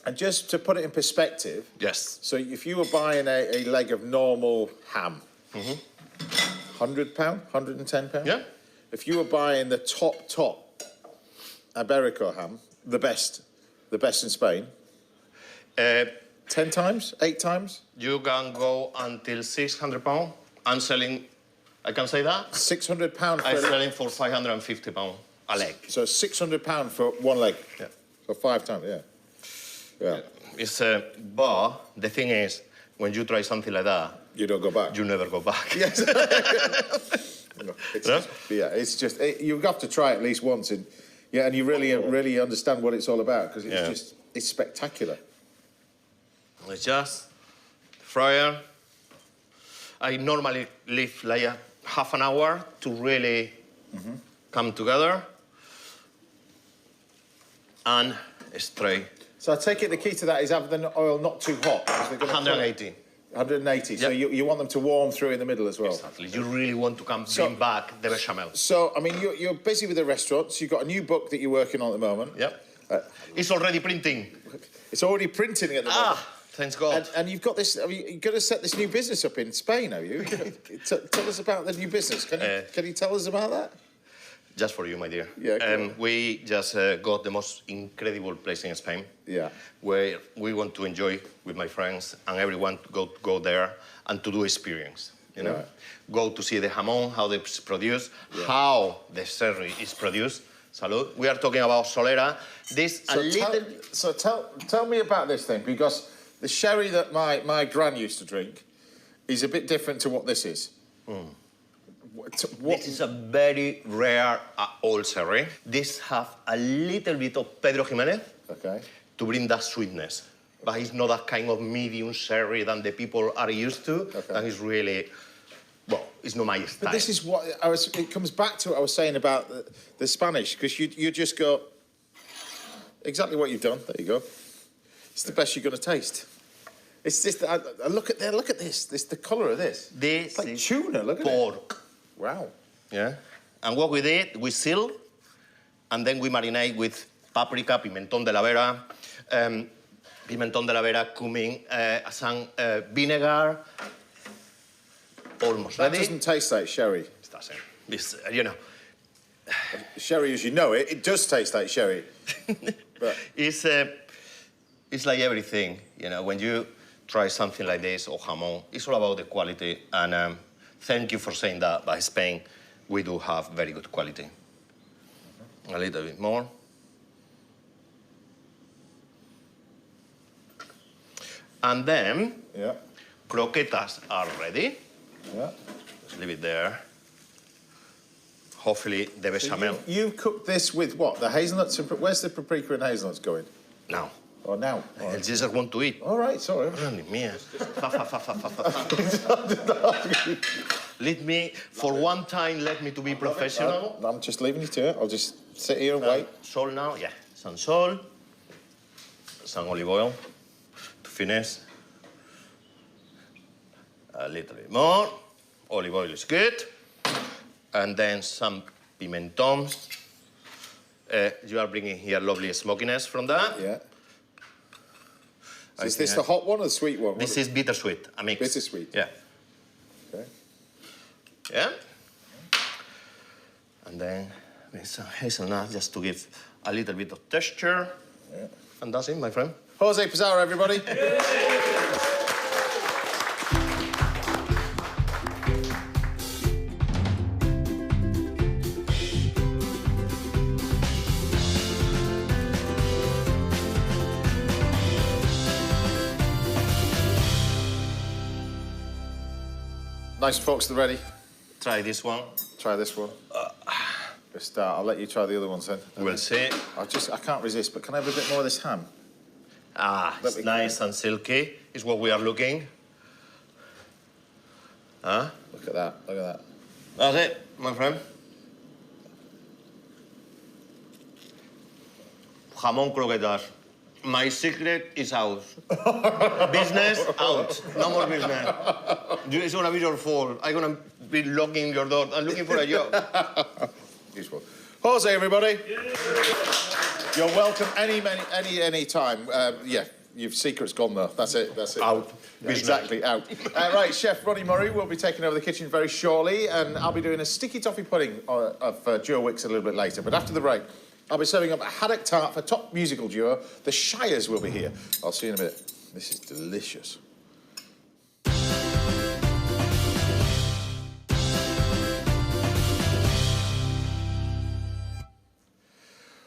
And just to put it in perspective, Yes. so if you were buying a leg of normal ham, £100, £110? Yeah. If you were buying the top Iberico ham, the best in Spain, 10 times? 8 times? You can go until £600. I'm selling, I can say that? £600 I'm for... selling for £550 a leg. So £600 for one leg? Yeah. For 5 times, yeah. Yeah. It's, but the thing is, when you try something like that... You don't go back? You never go back. Yes. It's just... you have to try it at least once, and you really understand what it's all about, because it's spectacular. It's just fryer. I normally leave like half an hour to really come together. And straight. So I take it the key to that is having the oil not too hot. 180. 180. Yep. So you want them to warm through in the middle as well. Exactly. You really want to bring back the bechamel. So, I mean, you're busy with the restaurants. You've got a new book that you're working on at the moment. Yep. It's already printing. It's already printing at the moment. Thanks God. And you've got this... I mean, you've got to set this new business up in Spain, have you? Tell us about the new business. Can you tell us about that? Just for you, my dear. Yeah, we just got the most incredible place in Spain. Yeah. Where we want to enjoy with my friends and everyone to go there and to do experience. You know, go to see the jamón, how it's produced, how the sherry is produced. Salud. We are talking about Solera. Tell me about this thing, because the sherry that my gran used to drink is a bit different to what this is. This is a very rare old sherry. This have a little bit of Pedro Jimenez to bring that sweetness. But it's not that kind of medium sherry that the people are used to. And it's really, well, it's not my style. But this is what it comes back to what I was saying about the Spanish, because you just go, exactly what you've done. There you go. It's the best you're going to taste. It's just, look at this. The colour of this. This it's like is tuna, look at it. pork. Wow. Yeah. And what we did, we seal, and then we marinate with paprika, pimentón de la vera, cumin, some vinegar. Almost ready. That doesn't taste like sherry. It doesn't. This, you know. Sherry, as you know it, it does taste like sherry. But It's like everything, you know, when you try something like this or jamón, it's all about the quality. And thank you for saying that. By Spain, we do have very good quality. A little bit more. And then, croquetas are ready. Yeah. Just leave it there. Hopefully, the bechamel. So you cooked this with what? The hazelnuts? Where's the paprika and hazelnuts going? Now. Oh, now. I just want to eat. All right, sorry. Madre mía. Let me, for one time, let me to be professional. I'm just leaving you to it. I'll just sit here and wait. Salt now, yeah. Some salt. Some olive oil to finish. A little bit more. Olive oil is good. And then some pimentón. You are bringing here lovely smokiness from that. Yeah. So is this the hot one or the sweet one? This is bittersweet, a mix. Bittersweet. Yeah. Okay. Yeah. And then with some hazelnut just to give a little bit of texture. Yeah. And that's it, my friend. Jose Pizarro, everybody. Nice folks, they're ready. Try this one. Try this one. Just, I'll let you try the other ones then. We'll see. I can't resist, but can I have a bit more of this ham? It's nice and silky. Is what we are looking. Huh? Look at that, look at that. That's it, my friend. Jamón croquetas. My secret is out. Business out. No more business. It's gonna be your fault. I'm gonna be locking your door. I'm looking for a job. Useful. Jose, everybody. You're welcome any time. Yeah, your secret's gone though. That's it. That's it. Out. Exactly, out. Right, Chef Ronnie Murray will be taking over the kitchen very shortly, and I'll be doing a sticky toffee pudding of Joe Wicks a little bit later. But after the break, I'll be serving up a haddock tart for top musical duo. The Shires will be here. I'll see you in a minute. This is delicious.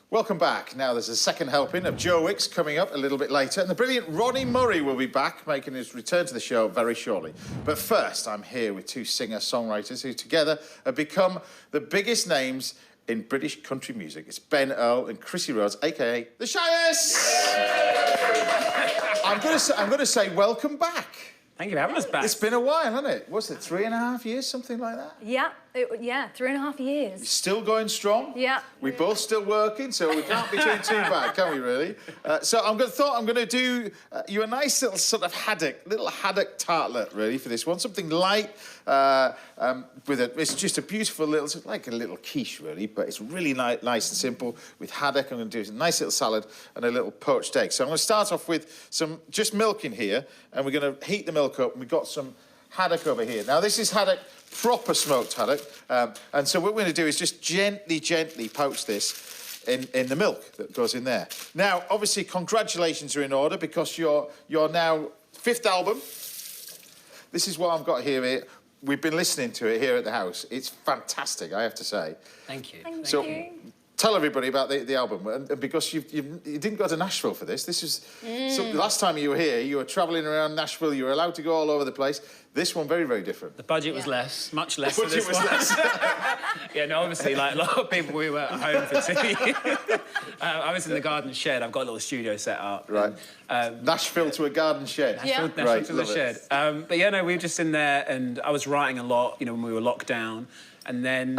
Welcome back. Now, there's a second helping of Joe Wicks coming up a little bit later, and the brilliant Ronnie Murray will be back, making his return to the show very shortly. But first, I'm here with two singer-songwriters who together have become the biggest names in British country music. It's Ben Earl and Chrissy Rhodes, a.k.a. the Shires! I'm going to say welcome back. Thank you for having us back. It's been a while, hasn't it? What's it, 3.5 years, something like that? Yeah, 3.5 years. Still going strong? Yeah. We're both still working, so we can't be doing too bad, can we, really? So I'm going to do you a nice little sort of haddock tartlet, really, for this one. Something light, it's just a beautiful little, it's like a little quiche, really, but it's really nice and simple. With haddock, I'm going to do a nice little salad and a little poached egg. So I'm going to start off with some just milk in here, and we're going to heat the milk up, and we've got some haddock over here. Now, this is haddock, proper smoked haddock, and so what we're going to do is just gently poach this in the milk that goes in there. Now, obviously, congratulations are in order because you're now 5th album. This is what I've got here. We've been listening to it here at the house. It's fantastic, I have to say. Thank you. Thank you. Tell everybody about the album, and because you didn't go to Nashville for this. This is so the last time you were here, you were travelling around Nashville. You were allowed to go all over the place. This one, very, very different. The budget was less, much less. The budget was less. Yeah, no, obviously, like a lot of people, we were at home for 2 years. I was in the garden shed. I've got a little studio set up. Right. Nashville to a garden shed. Nashville right, to the shed. But yeah, no, we were just in there, and I was writing a lot, you know, when we were locked down, and then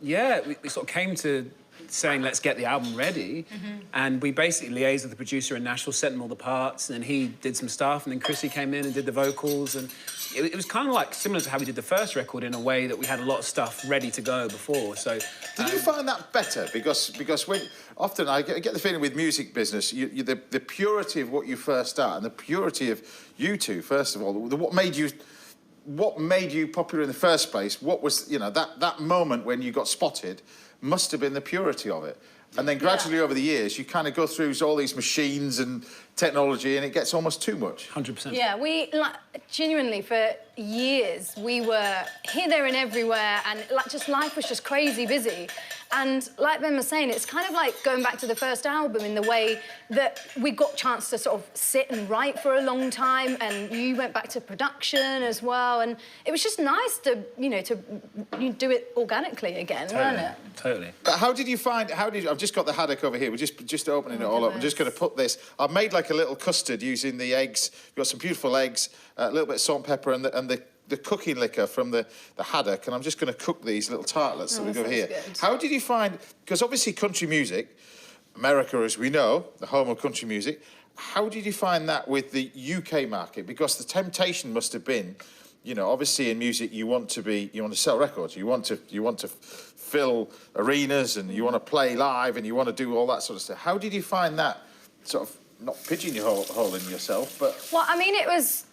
we sort of came to saying, let's get the album ready. And we basically liaised with the producer in Nashville, sent him all the parts, and then he did some stuff, and then Chrissy came in and did the vocals, and it was kind of like similar to how we did the first record in a way that we had a lot of stuff ready to go before. So did you find that better? Because when often I get the feeling with music business, the purity of what you first start and the purity of you two, first of all, what made you popular in the first place, what was, you know, that moment when you got spotted must have been the purity of it. And then gradually over the years, you kind of go through all these machines and technology, and it gets almost too much. 100%. Yeah, we, like, genuinely, for years, we were here, there and everywhere, and just life was just crazy busy. And like Ben was saying, it's kind of like going back to the first album in the way that we got a chance to sort of sit and write for a long time, and you went back to production as well, and it was just nice to, you know, to do it organically again, wasn't it? Totally. But I've just got the haddock over here. We're just opening it all up. I'm just going to put this. I've made like a little custard using the eggs. We've got some beautiful eggs, a little bit of salt and pepper, and the cooking liquor from the haddock, and I'm just going to cook these little tartlets that we got here. Good. How did you find, because obviously country music, America as we know, the home of country music, how did you find that with the UK market? Because the temptation must have been, you know, obviously in music you want to sell records, you want to fill arenas, and you want to play live, and you want to do all that sort of stuff. How did you find that sort of, not pigeonholing yourself, but... Well, I mean, it was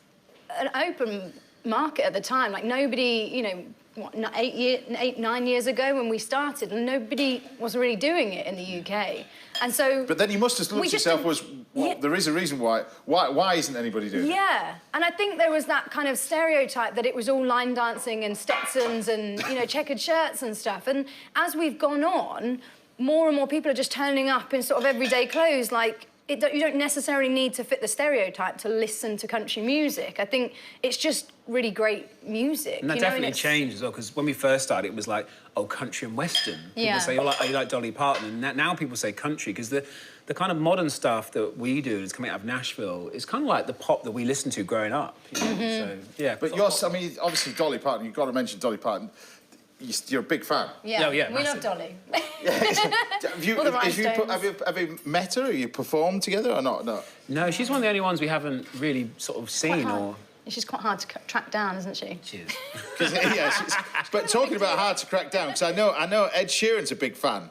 an open market at the time. Like, nobody, you know, what, 9 years ago when we started, and nobody was really doing it in the UK. And so... But then you must have looked at yourself as, well, there is a reason why isn't anybody doing it? Yeah, and I think there was that kind of stereotype that it was all line dancing and Stetsons and, you know, checkered shirts and stuff. And as we've gone on, more and more people are just turning up in sort of everyday clothes, like... You don't necessarily need to fit the stereotype to listen to country music. I think it's just really great music. And that definitely changed as well, because when we first started, it was like, oh, country and western. People say, oh, you like Dolly Parton. And now people say country, because the kind of modern stuff that we do is coming out of Nashville is kind of like the pop that we listened to growing up. You know? So, yeah. But obviously Dolly Parton, you've got to mention Dolly Parton. You're a big fan. Yeah, oh, yeah, we love Dolly. Have you met her? Have you performed together or not? No, she's one of the only ones we haven't really sort of seen or... She's quite hard to track down, isn't she? She is. But talking about hard to crack down, because I know Ed Sheeran's a big fan.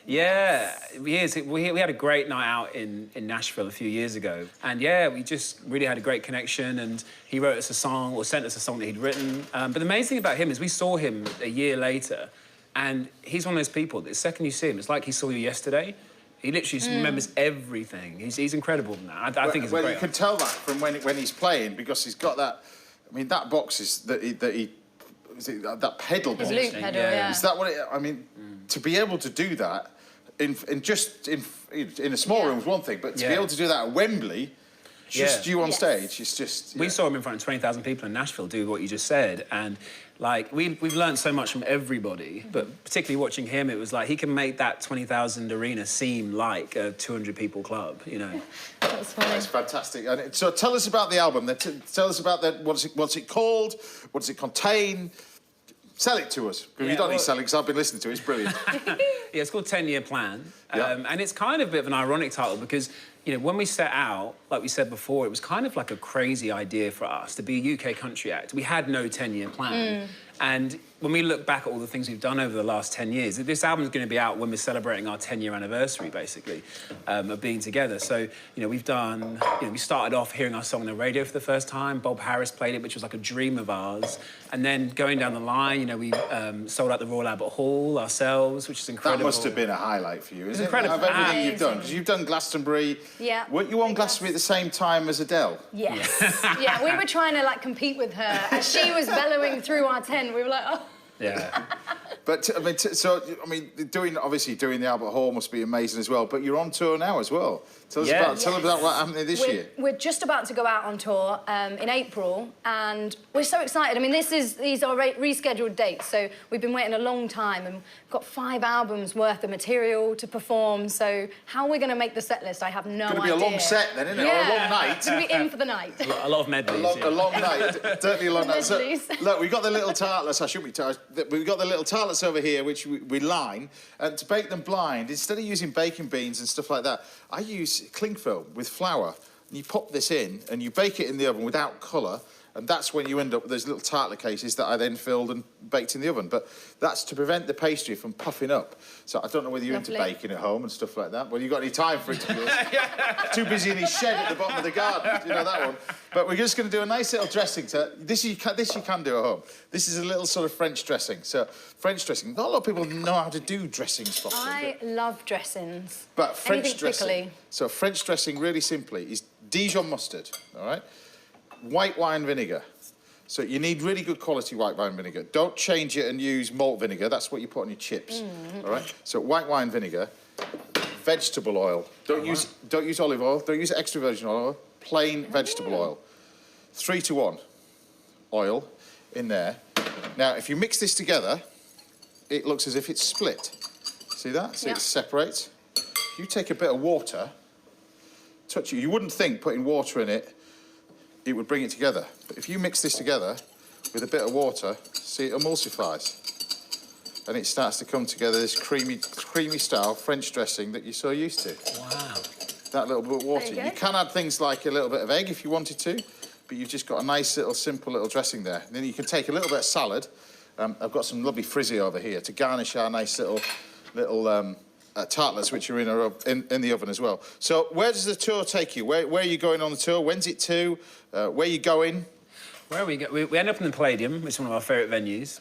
Yeah, he is. We had a great night out in Nashville a few years ago. And, yeah, we just really had a great connection, and he wrote us a song, or sent us a song that he'd written. But the amazing thing about him is we saw him a year later, and he's one of those people that the second you see him, it's like he saw you yesterday. He literally remembers everything. He's incredible in that. I think he's well, great. you can tell that from when he's playing, because he's got that. I mean, that box is that pedal box. His loop pedal, yeah. Is that what it? I mean, to be able to do that in a small room is one thing, but to be able to do that at Wembley, just you on stage, it's just. We saw him in front of 20,000 people in Nashville do what you just said, and like we've learned so much from everybody, but particularly watching him, it was like he can make that 20,000 arena seem like a 200 people club, you know. That's funny. That's fantastic. And so tell us about the album. Tell us about that. What's it called? What does it contain? Sell it to us. You don't need selling, because I've been listening to it. It's brilliant. Yeah, it's called 10-Year Plan. And it's kind of a bit of an ironic title because, you know, when we set out, like we said before, it was kind of like a crazy idea for us to be a UK country act. We had no 10-year plan. And when we look back at all the things we've done over the last 10 years, this album's going to be out when we're celebrating our 10-year anniversary, basically, of being together. So, you know, we've done... You know, we started off hearing our song on the radio for the first time. Bob Harris played it, which was like a dream of ours. And then going down the line, you know, we sold out the Royal Albert Hall ourselves, which is incredible. That must have been a highlight for you, isn't it? Incredible. Of everything you've done. Because you've done Glastonbury. Yeah. Weren't you on Glastonbury at the same time as Adele? Yes. Yeah, we were trying to, like, compete with her. As she was bellowing through our tent, we were like, oh... Yeah. But, I mean, doing the Albert Hall must be amazing as well, but you're on tour now as well. Tell us about what happened this year. We're just about to go out on tour in April, and we're so excited. I mean, these are rescheduled dates, so we've been waiting a long time, and we've got 5 albums worth of material to perform, so how we're going to make the set list, I have no idea. It's going to be a long set then, isn't it? Yeah. Or a long night. It's going to be in for the night. A lot of medleys. A long night. Certainly a long night. So, look, we've got the little tartlets, I shouldn't be touched. We've got the little tartlets over here, which we line, and to bake them blind, instead of using baking beans and stuff like that, I use cling film with flour, and you pop this in, and you bake it in the oven without colour, and that's when you end up with those little tartlet cases that I then filled and baked in the oven. But that's to prevent the pastry from puffing up. So I don't know whether you're into baking at home and stuff like that. Well, you got any time for it to be too busy in his shed at the bottom of the garden, you know that one. But we're just going to do a nice little dressing. This you can do at home. This is a little sort of French dressing. So French dressing. Not a lot of people know how to do dressings properly. I love dressings. But French dressing. Pickly. So French dressing, really simply, is Dijon mustard. All right. White wine vinegar. So you need really good quality white wine vinegar. Don't change it and use malt vinegar. That's what you put on your chips. All right. So white wine vinegar, vegetable oil. Don't use olive oil. Don't use extra virgin olive oil. Plain vegetable oil. 3-to-1 oil in there. Now, if you mix this together, it looks as if it's split. See that? See, it separates. If you take a bit of water, touch it. You wouldn't think putting water in it would bring it together. But if you mix this together with a bit of water, see, it emulsifies. And it starts to come together, this creamy style French dressing that you're so used to. Wow. That little bit of water. You can add things like a little bit of egg if you wanted to, but you've just got a nice little simple little dressing there. And then you can take a little bit of salad. I've got some lovely frizzy over here to garnish our nice little tartlets, which are in the oven as well. So where does the tour take you? Where are you going on the tour? When's it to? Where are you going? Where we go? We end up in the Palladium, which is one of our favourite venues.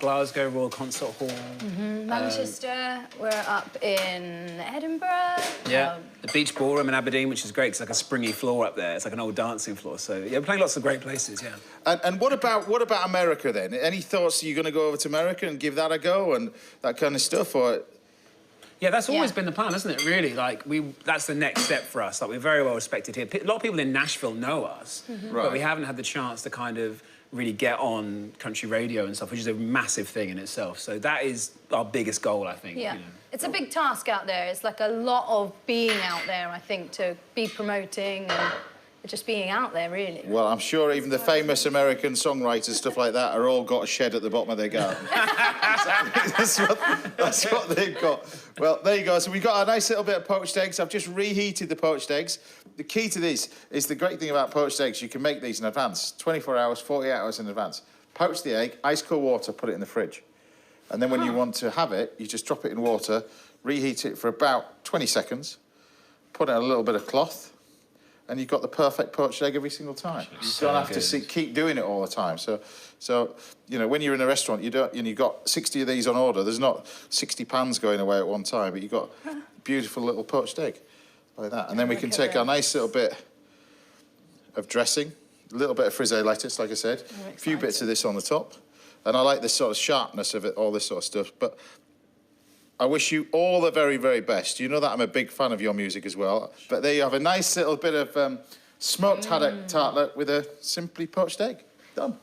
Glasgow Royal Concert Hall. Manchester. We're up in Edinburgh. Yeah, the Beach Ballroom in Aberdeen, which is great. It's like a springy floor up there. It's like an old dancing floor. So yeah, we're playing lots of great places. Yeah. And what about America then? Any thoughts? Are you going to go over to America and give that a go and that kind of stuff, or? Yeah, that's always been the plan, hasn't it, really? Like, that's the next step for us. Like, we're very well respected here. A lot of people in Nashville know us, but we haven't had the chance to kind of really get on country radio and stuff, which is a massive thing in itself. So that is our biggest goal, I think. Yeah. You know. It's a big task out there. It's like a lot of being out there, I think, to be promoting and just being out there, really. Well, I'm sure even the famous American songwriters, stuff like that, are all got a shed at the bottom of their garden. that's what they've got. Well, there you go. So we've got a nice little bit of poached eggs. I've just reheated the poached eggs. The key to this is the great thing about poached eggs, you can make these in advance, 24 hours, 48 hours in advance. Poach the egg, ice cold water, put it in the fridge. And then when you want to have it, you just drop it in water, reheat it for about 20 seconds, put in a little bit of cloth, and you've got the perfect poached egg every single time. You don't have to keep doing it all the time. So you know, when you're in a restaurant, you've got 60 of these on order. There's not 60 pans going away at one time, but you've got beautiful little poached egg, like that. And then we can take our nice little bit of dressing, a little bit of frisee lettuce, like I said, a few bits of this on the top. And I like this sort of sharpness of it, all this sort of stuff. But I wish you all the very, very best. You know that I'm a big fan of your music as well. But there you have a nice little bit of smoked haddock tartlet with a simply poached egg. Done.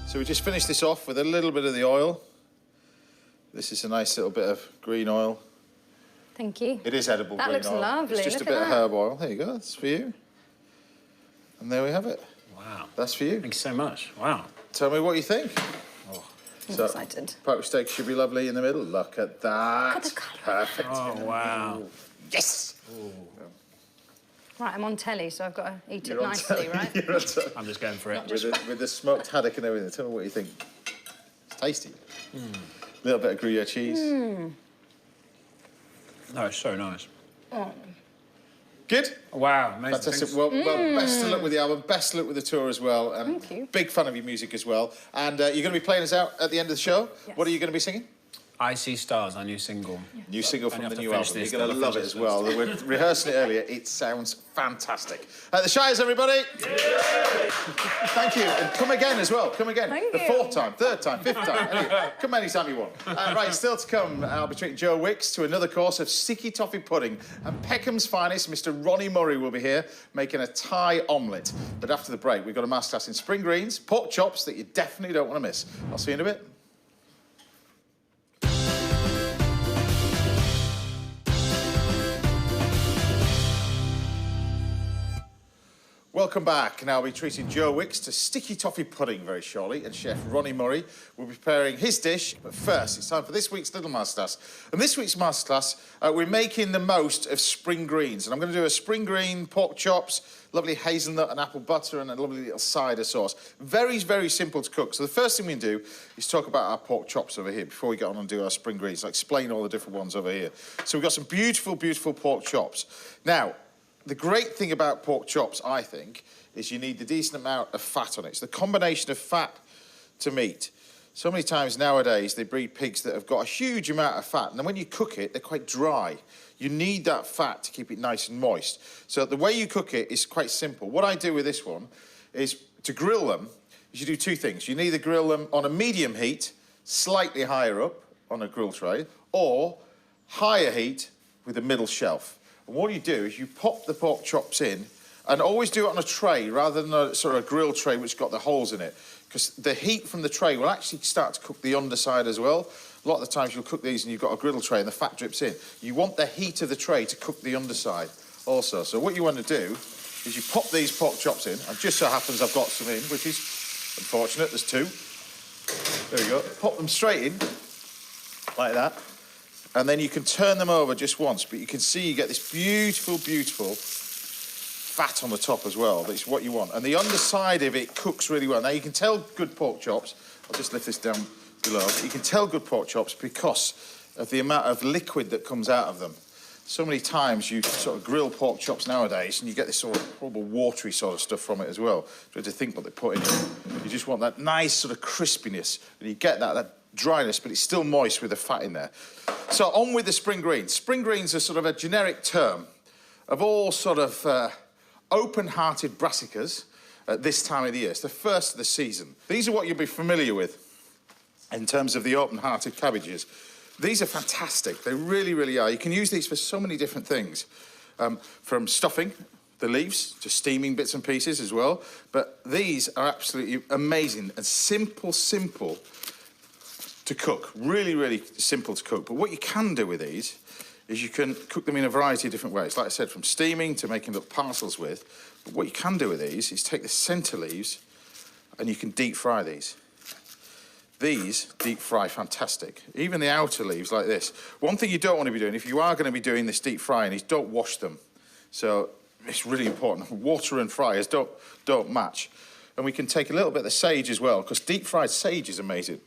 So we just finished this off with a little bit of the oil. This is a nice little bit of green oil. Thank you. It is edible green oil. That looks lovely. It's just a bit of herb oil. There you go. That's for you. And there we have it. Wow. That's for you. Thank you so much. Wow. Tell me what you think. Oh. I'm excited. Poached steak should be lovely in the middle. Look at that. Look at the colour. Perfect. Oh, wow. Yes. Ooh. Right, I'm on telly, so I've got to eat it nicely, right? I'm just going for it. With the smoked haddock and everything. Tell me what you think. It's tasty. A little bit of Gruyere cheese. No, it's so nice. Oh. Good? Wow, amazing. Fantastic. Well, best of luck with the album. Best of luck with the tour as well. Thank you. Big fan of your music as well. And you're going to be playing us out at the end of the show. Yes. What are you going to be singing? I See Stars, our new single. New single from the new album. This. You're going to love it as well. We were rehearsing it earlier. It sounds fantastic. The Shires, everybody. Thank you. And come again as well. Come again. Thank the you. 4th time, 3rd time, 5th time. Anyway, come anytime you want. Right, still to come, I'll be treating Joe Wicks to another course of sticky toffee pudding. And Peckham's finest, Mr. Ronnie Murray, will be here making a Thai omelette. But after the break, we've got a masterclass in spring greens, pork chops that you definitely don't want to miss. I'll see you in a bit. Welcome back. Now I'll be treating Joe Wicks to sticky toffee pudding very shortly, and Chef Ronnie Murray will be preparing his dish. But first, it's time for this week's little masterclass. And this week's masterclass, we're making the most of spring greens. And I'm going to do a spring green, pork chops, lovely hazelnut and apple butter, and a lovely little cider sauce. Very, very simple to cook. So the first thing we can do is talk about our pork chops over here before we get on and do our spring greens. I'll explain all the different ones over here. So we've got some beautiful, beautiful pork chops. Now, the great thing about pork chops, I think, is you need the decent amount of fat on it. It's the combination of fat to meat. So many times nowadays they breed pigs that have got a huge amount of fat, and then when you cook it, they're quite dry. You need that fat to keep it nice and moist. So the way you cook it is quite simple. What I do with this one is to grill them, is you do two things. You can either grill them on a medium heat, slightly higher up on a grill tray, or higher heat with a middle shelf. And what you do is you pop the pork chops in, and always do it on a tray rather than a sort of a grill tray which got the holes in it, because the heat from the tray will actually start to cook the underside as well. A lot of the times you'll cook these and you've got a griddle tray and the fat drips in. You want the heat of the tray to cook the underside also. So what you want to do is you pop these pork chops in, and just so happens I've got some in, which is unfortunate, there's 2. There we go. Pop them straight in, like that. And then you can turn them over just once, but you can see you get this beautiful, beautiful fat on the top as well. That's what you want. And the underside of it cooks really well. Now, you can tell good pork chops. I'll just lift this down below. You can tell good pork chops because of the amount of liquid that comes out of them. So many times you sort of grill pork chops nowadays and you get this sort of horrible watery sort of stuff from it as well. You have to think what they put in it. You just want that nice sort of crispiness. And you get that dryness, but it's still moist with the fat in there. So on with the spring greens. Spring greens are sort of a generic term of all sort of open-hearted brassicas at this time of the year. It's the first of the season. These are what you'll be familiar with in terms of the open-hearted cabbages. These are fantastic. They really, really are. You can use these for so many different things, from stuffing the leaves to steaming bits and pieces as well. But these are absolutely amazing and simple to cook. Really, really simple to cook. But what you can do with these is you can cook them in a variety of different ways. Like I said, from steaming to making little parcels with. But what you can do with these is take the centre leaves and you can deep fry these. These deep fry fantastic. Even the outer leaves like this. One thing you don't want to be doing, if you are going to be doing this deep frying, is don't wash them. So it's really important. Water and fryers don't match. And we can take a little bit of the sage as well, because deep-fried sage is amazing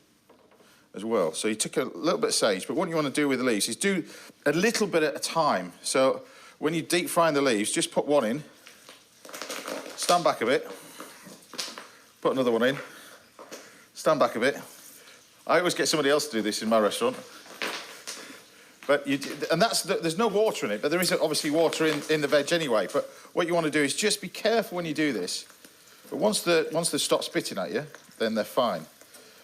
as well. So you took a little bit of sage, but what you want to do with the leaves is do a little bit at a time. So when you deep frying the leaves, just put one in, stand back a bit, put another one in, stand back a bit. I always get somebody else to do this in my restaurant. But there's no water in it, but there is obviously water in the veg anyway. But what you want to do is just be careful when you do this. But once they stop spitting at you, then they're fine.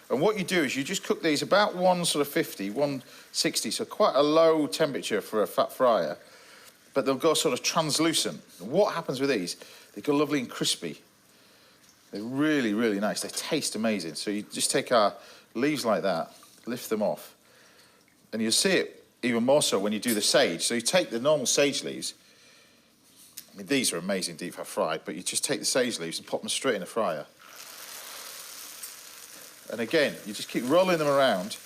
And what you do is you just cook these about 150, 160, so quite a low temperature for a fat fryer. But they'll go sort of translucent. And what happens with these? They go lovely and crispy. They're really, really nice. They taste amazing. So you just take our leaves like that, lift them off, and you'll see it even more so when you do the sage. So you take the normal sage leaves. I mean, these are amazing deep fat fried, but you just take the sage leaves and pop them straight in the fryer. And again, you just keep rolling them around.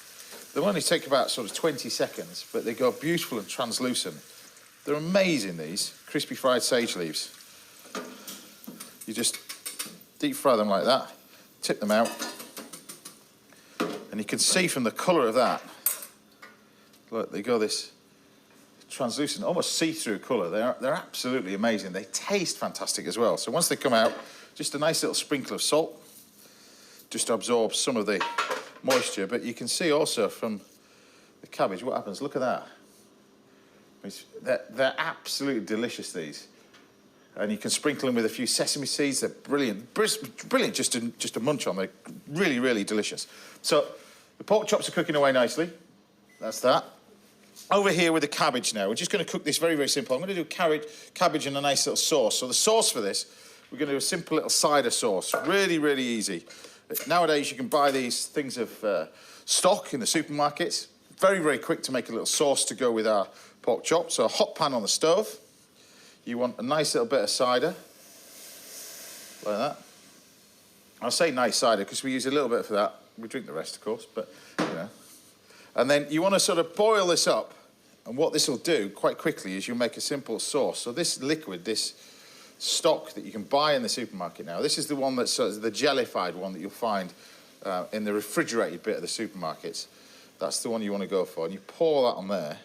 They'll only take about sort of 20 seconds, but they go beautiful and translucent. They're amazing, these crispy fried sage leaves. You just deep fry them like that, tip them out, and you can see from the colour of that, look, they go this translucent, almost see-through colour. They're absolutely amazing. They taste fantastic as well. So once they come out, just a nice little sprinkle of salt, just to absorb some of the moisture. But you can see also from the cabbage what happens. Look at that. They're absolutely delicious, these. And you can sprinkle them with a few sesame seeds. They're brilliant. Brilliant just to munch on. They're really, really delicious. So the pork chops are cooking away nicely. That's that. Over here with the cabbage now. We're just going to cook this very, very simple. I'm going to do cabbage and a nice little sauce. So the sauce for this, we're going to do a simple little cider sauce. Really, really easy. Nowadays, you can buy these things of stock in the supermarkets. Very, very quick to make a little sauce to go with our pork chop. So a hot pan on the stove. You want a nice little bit of cider, like that. I'll say nice cider because we use a little bit for that. We drink the rest, of course, but, you know. And then you want to sort of boil this up. And what this will do quite quickly is you'll make a simple sauce. So this liquid, this stock that you can buy in the supermarket now, this is the one that's sort of the jellified one that you'll find in the refrigerated bit of the supermarkets. That's the one you want to go for. And you pour that on there,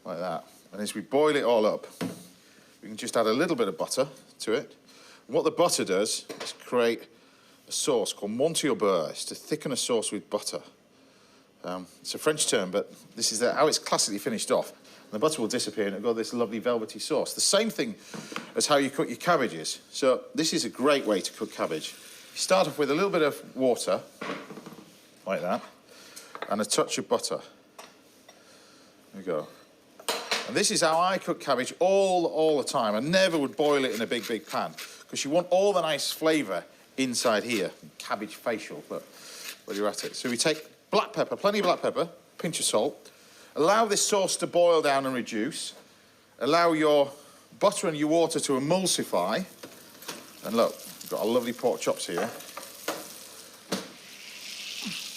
like that. And as we boil it all up, we can just add a little bit of butter to it. And what the butter does is create a sauce called Monty au beurre. It's to thicken a sauce with butter. It's a French term, but this is how it's classically finished off. And the butter will disappear and it'll go this lovely velvety sauce. The same thing as how you cook your cabbages. So this is a great way to cook cabbage. You start off with a little bit of water, like that, and a touch of butter. There we go. And this is how I cook cabbage all the time. I never would boil it in a big, big pan because you want all the nice flavour inside here. Cabbage facial, but while you're at it. So we take black pepper, plenty of black pepper, pinch of salt. Allow this sauce to boil down and reduce. Allow your butter and your water to emulsify. And look, we've got our lovely pork chops here.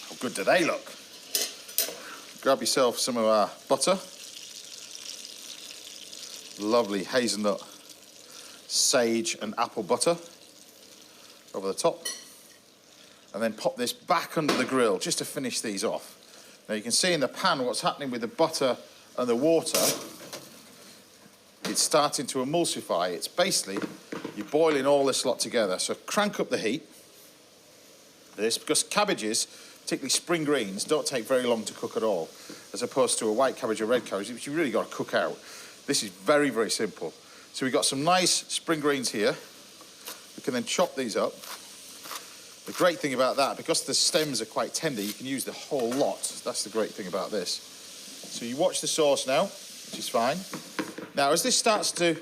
How good do they look? Grab yourself some of our butter. Lovely hazelnut, sage and apple butter over the top. And then pop this back under the grill just to finish these off. Now you can see in the pan what's happening with the butter and the water. It's starting to emulsify. It's basically, you're boiling all this lot together. So crank up the heat. This, because cabbages, particularly spring greens, don't take very long to cook at all, as opposed to a white cabbage or red cabbage, which you really got to cook out. This is very, very simple. So we've got some nice spring greens here. We can then chop these up. The great thing about that, because the stems are quite tender, you can use the whole lot. That's the great thing about this. So you watch the sauce now, which is fine. Now, as this starts to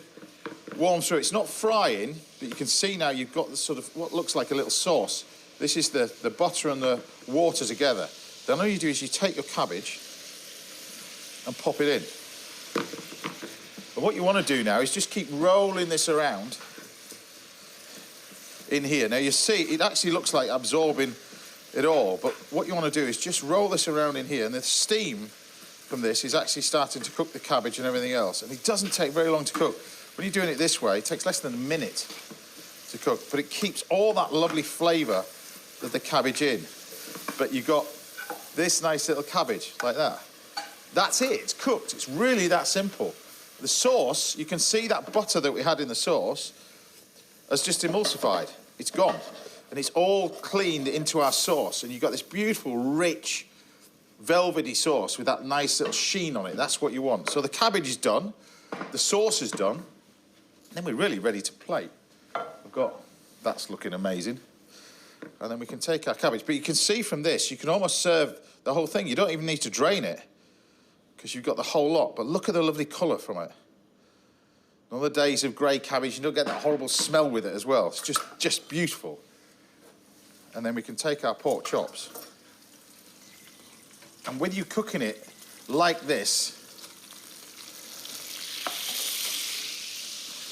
warm through, it's not frying, but you can see now you've got the sort of what looks like a little sauce. This is the butter and the water together. Then all you do is you take your cabbage and pop it in. And what you want to do now is just keep rolling this around in here. Now you see, it actually looks like absorbing it all, but what you want to do is just roll this around in here, and the steam from this is actually starting to cook the cabbage and everything else. And it doesn't take very long to cook. When you're doing it this way, it takes less than a minute to cook, but it keeps all that lovely flavour of the cabbage in. But you've got this nice little cabbage, like that. That's it, it's cooked. It's really that simple. The sauce, you can see that butter that we had in the sauce has just emulsified. It's gone. And it's all cleaned into our sauce. And you've got this beautiful, rich, velvety sauce with that nice little sheen on it. That's what you want. So the cabbage is done. The sauce is done. And then we're really ready to plate. We've got... That's looking amazing. And then we can take our cabbage. But you can see from this, you can almost serve the whole thing. You don't even need to drain it because you've got the whole lot. But look at the lovely colour from it. All the days of grey cabbage, you don't get that horrible smell with it as well. It's just beautiful. And then we can take our pork chops. And with you cooking it like this,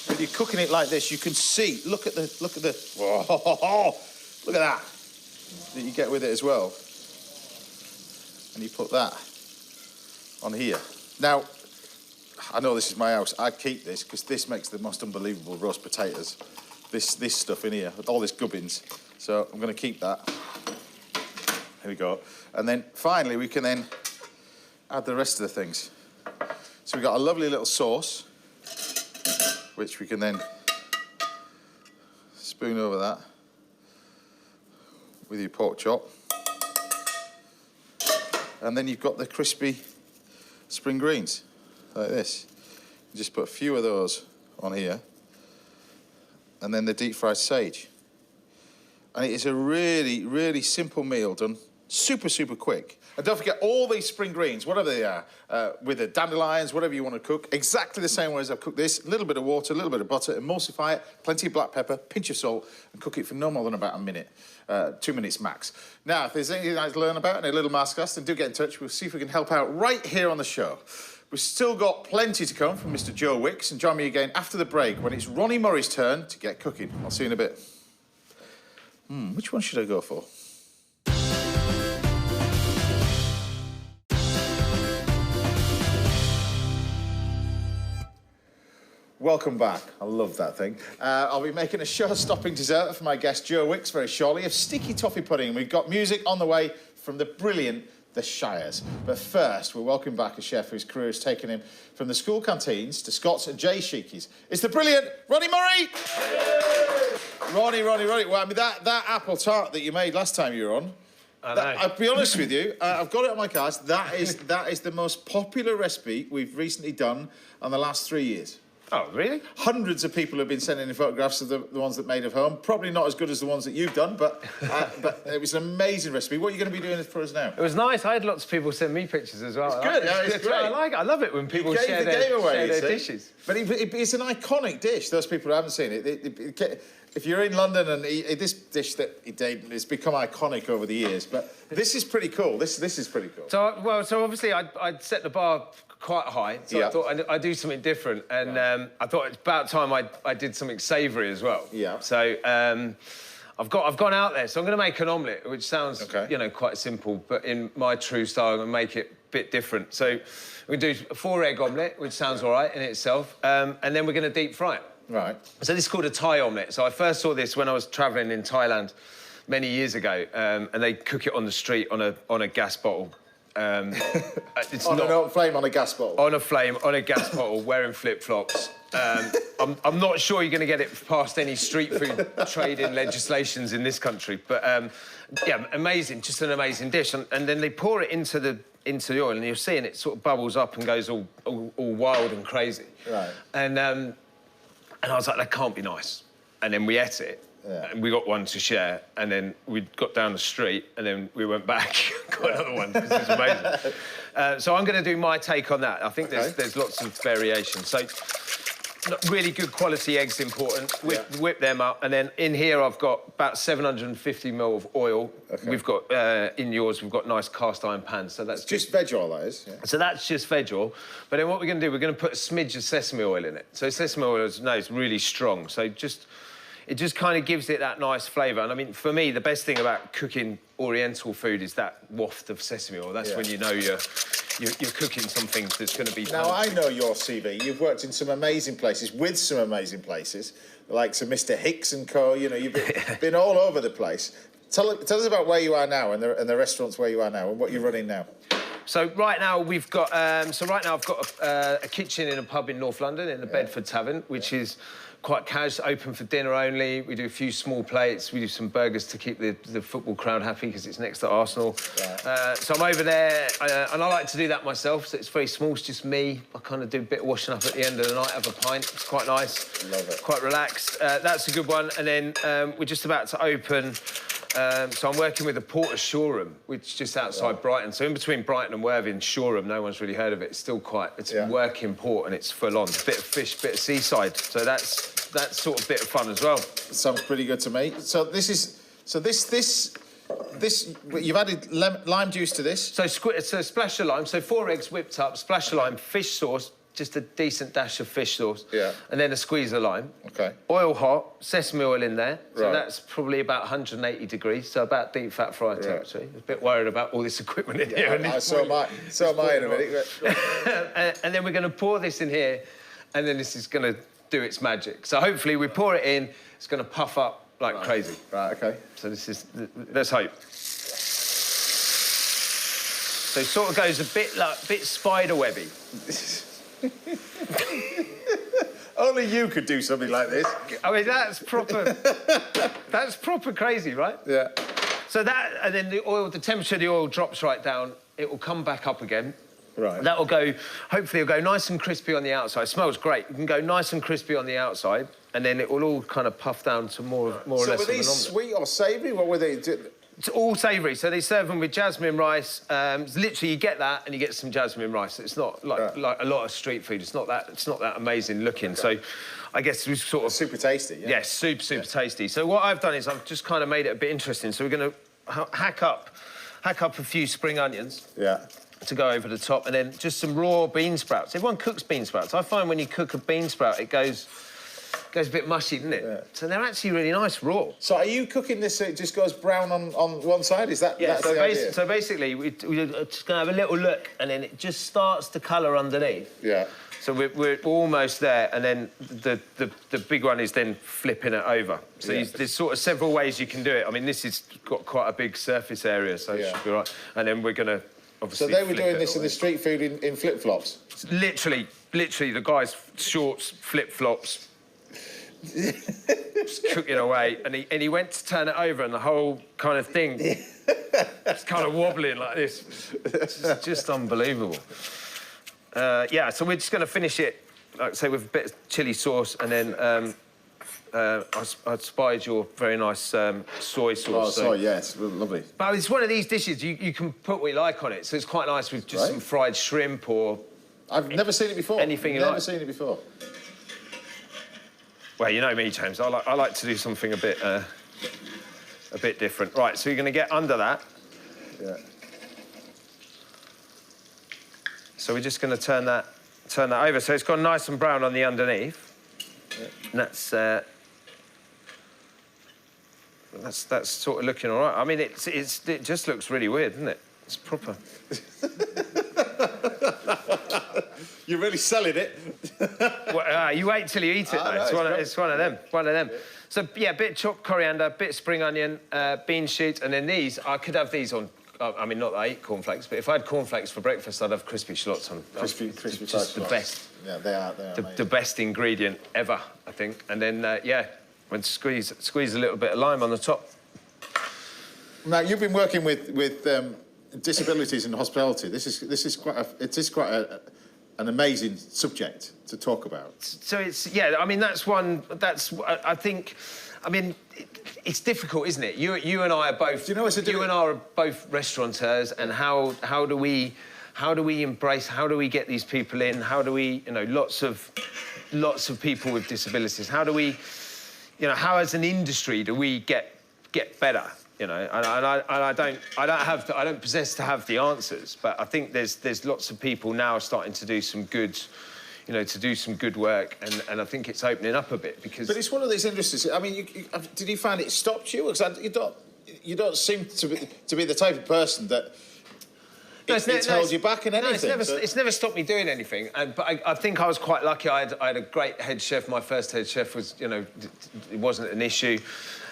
with you cooking it like this, you can see, look at the, oh, look at that you get with it as well. And you put that on here. Now, I know this is my house. I keep this because this makes the most unbelievable roast potatoes. This stuff in here, all this gubbins. So I'm going to keep that. Here we go. And then finally we can then add the rest of the things. So we've got a lovely little sauce, which we can then spoon over that with your pork chop. And then you've got the crispy spring greens, like this. You just put a few of those on here. And then the deep fried sage. And it is a really, really simple meal done super, super quick. And don't forget all these spring greens, whatever they are, with the dandelions, whatever you want to cook, exactly the same way as I've cooked this. A little bit of water, a little bit of butter, emulsify it, plenty of black pepper, pinch of salt, and cook it for no more than about a minute, 2 minutes max. Now, if there's anything you'd like to learn about in a little masterclass, then do get in touch. We'll see if we can help out right here on the show. We've still got plenty to come from Mr. Joe Wicks, and join me again after the break when it's Ronnie Murray's turn to get cooking. I'll see you in a bit. Which one should I go for? Welcome back. I love that thing. I'll be making a show-stopping dessert for my guest Joe Wicks very shortly, of sticky toffee pudding. We've got music on the way from the brilliant The Shires. But first, we're welcoming back a chef whose career has taken him from the school canteens to Scott's and Jay Sheiky's. It's the brilliant Ronnie Murray! Ronnie. Well, I mean, that apple tart that you made last time you were on, I'll be honest with you, I've got it on my cards. That is the most popular recipe we've recently done in the last 3 years. Oh, really? Hundreds of people have been sending in photographs of the ones that made at home. Probably not as good as the ones that you've done, but it was an amazing recipe. What are you going to be doing for us now? It was nice. I had lots of people send me pictures as well. It's good. It's great. I like it. I love it when people share their dishes. But it's an iconic dish. Those people who haven't seen it, if you're in London and this dish that it's become iconic over the years, but this is pretty cool. This is pretty cool. So obviously I'd set the bar quite high, so I thought I'd do something different, and I thought it's about time I did something savoury as well. Yeah. So I've gone out there, so I'm going to make an omelette, which sounds quite simple, but in my true style, I'm going to make it a bit different. So we're going to do a 4-egg omelette, which sounds all right in itself, and then we're going to deep fry it. Right. So this is called a Thai omelette. So I first saw this when I was travelling in Thailand many years ago, and they cook it on the street on a gas bottle. It's on a flame on a gas bottle. On a flame on a gas bottle, wearing flip-flops. I'm not sure you're going to get it past any street food trading legislations in this country, but yeah, amazing, just an amazing dish. And then they pour it into the oil, and you're seeing it sort of bubbles up and goes all wild and crazy. Right. And I was like, that can't be nice. And then we ate it. Yeah. And we got one to share, and then we got down the street, and then we went back, got another one, because it's amazing. So I'm going to do my take on that. I think there's lots of variation. So really good quality eggs important. Whip them up, and then in here I've got about 750 ml of oil. Okay. We've got, in yours, we've got nice cast iron pans, so that's just veg oil, that is. Yeah. So that's just veg oil. But then what we're going to do, we're going to put a smidge of sesame oil in it. So sesame oil is really strong, so it just kind of gives it that nice flavour. And I mean, for me, the best thing about cooking Oriental food is that waft of sesame oil. That's when you know you're cooking something that's going to be... Now, I know your CV. You've worked in some amazing places, with some amazing places. likes of Mr. Hicks and Co. You know, you've been all over the place. Tell us about where you are now and the restaurants where you are now and what you're running now. So right now we've got. I've got a kitchen in a pub in North London in the Bedford Tavern, which is quite casual, open for dinner only. We do a few small plates. We do some burgers to keep the football crowd happy because it's next to Arsenal. Right. So I'm over there, and I like to do that myself. So it's very small. It's just me. I kind of do a bit of washing up at the end of the night. Have a pint. It's quite nice. Love it. Quite relaxed. That's a good one. And then we're just about to open. So I'm working with the Port of Shoreham, which is just outside Brighton. So in between Brighton and Worthing, Shoreham, no one's really heard of it. It's still it's a working port and it's full on. It's a bit of fish, bit of seaside. So that's sort of bit of fun as well. Sounds pretty good to me. So this you've added lime juice to this. So it's a splash of lime. So 4 eggs whipped up, splash of lime, fish sauce. Just a decent dash of fish sauce. Yeah. And then a squeeze of lime. OK. Oil hot, sesame oil in there. So that's probably about 180 degrees, so about deep fat fry territory. I was a bit worried about all this equipment in here. So am I in a minute. And then we're going to pour this in here, and then this is going to do its magic. So hopefully we pour it in, it's going to puff up like crazy. Right, OK. So this is... Let's hope. So it sort of goes a bit spider webby. Only you could do something like this. I mean, that's proper... that's proper crazy, right? Yeah. So that, and then the temperature of the oil drops right down. It will come back up again. Right. That will go... Hopefully it'll go nice and crispy on the outside. It smells great. You can go nice and crispy on the outside, and then it will all kind of puff down to more or less of an omelette. So were these sweet or savoury? What were they... It's all savoury, so they serve them with jasmine rice. Literally, you get that and you get some jasmine rice. It's not like a lot of street food. It's not that amazing looking. Okay. So, I guess we sort of super tasty. Yeah. Yes, super tasty. So what I've done is I've just kind of made it a bit interesting. So we're going to hack up a few spring onions. Yeah. To go over the top, and then just some raw bean sprouts. Everyone cooks bean sprouts. I find when you cook a bean sprout, it goes a bit mushy, doesn't it? Yeah. So they're actually really nice raw. So are you cooking this so it just goes brown on one side? Is that that's the idea? So basically, we're just going to have a little look, and then it just starts to colour underneath. Yeah. So we're almost there, and then the big one is then flipping it over. So there's sort of several ways you can do it. I mean, this has got quite a big surface area, so it should be right. And then we're going to obviously... So they were doing this in the street food in flip-flops? Literally, the guy's shorts, flip-flops, just cooking away, and he went to turn it over, and the whole kind of thing it's kind of wobbling like this. It's just unbelievable. So we're just going to finish it, like I say, with a bit of chilli sauce, and then I spied your very nice soy sauce. Oh, soy, yes, lovely. But it's one of these dishes you can put what you like on it, so it's quite nice with just some fried shrimp or... I've never seen it before. Anything you like. Never seen it before. Well, you know me, James. I like to do something a bit different. Right, so you're going to get under that. Yeah. So we're just going to turn that over. So it's gone nice and brown on the underneath. Yeah. And that's sort of looking all right. I mean, it just looks really weird, doesn't it? It's proper. You're really selling it. Well, you wait till you eat it, though. It's one of them. One of them. So, yeah, a bit of chopped coriander, bit of spring onion, bean shoots, and then these, I could have these on... I mean, not that I eat cornflakes, but if I had cornflakes for breakfast, I'd have crispy shallots on. Crispy just the best. Yeah, they are the best ingredient ever, I think. And then, when squeeze a little bit of lime on the top. Now, you've been working with disabilities in hospitality. This is quite an amazing subject to talk about. So I mean, I think, I mean, it's difficult, isn't it? You and I are both... Do you know what's you and I are both restaurateurs, and how do we embrace, how do we get these people in? How do we, lots of people with disabilities, how do we, how as an industry do we get better? And I don't possess to have the answers, but I think there's lots of people now starting to do some good, work, and I think it's opening up a bit because. But it's one of these industries. I mean, did you find it stopped you? Because you don't seem to be the type of person that it's held you back in anything. It's never stopped me doing anything. But I think I was quite lucky. I had a great head chef. My first head chef was, you know, it wasn't an issue.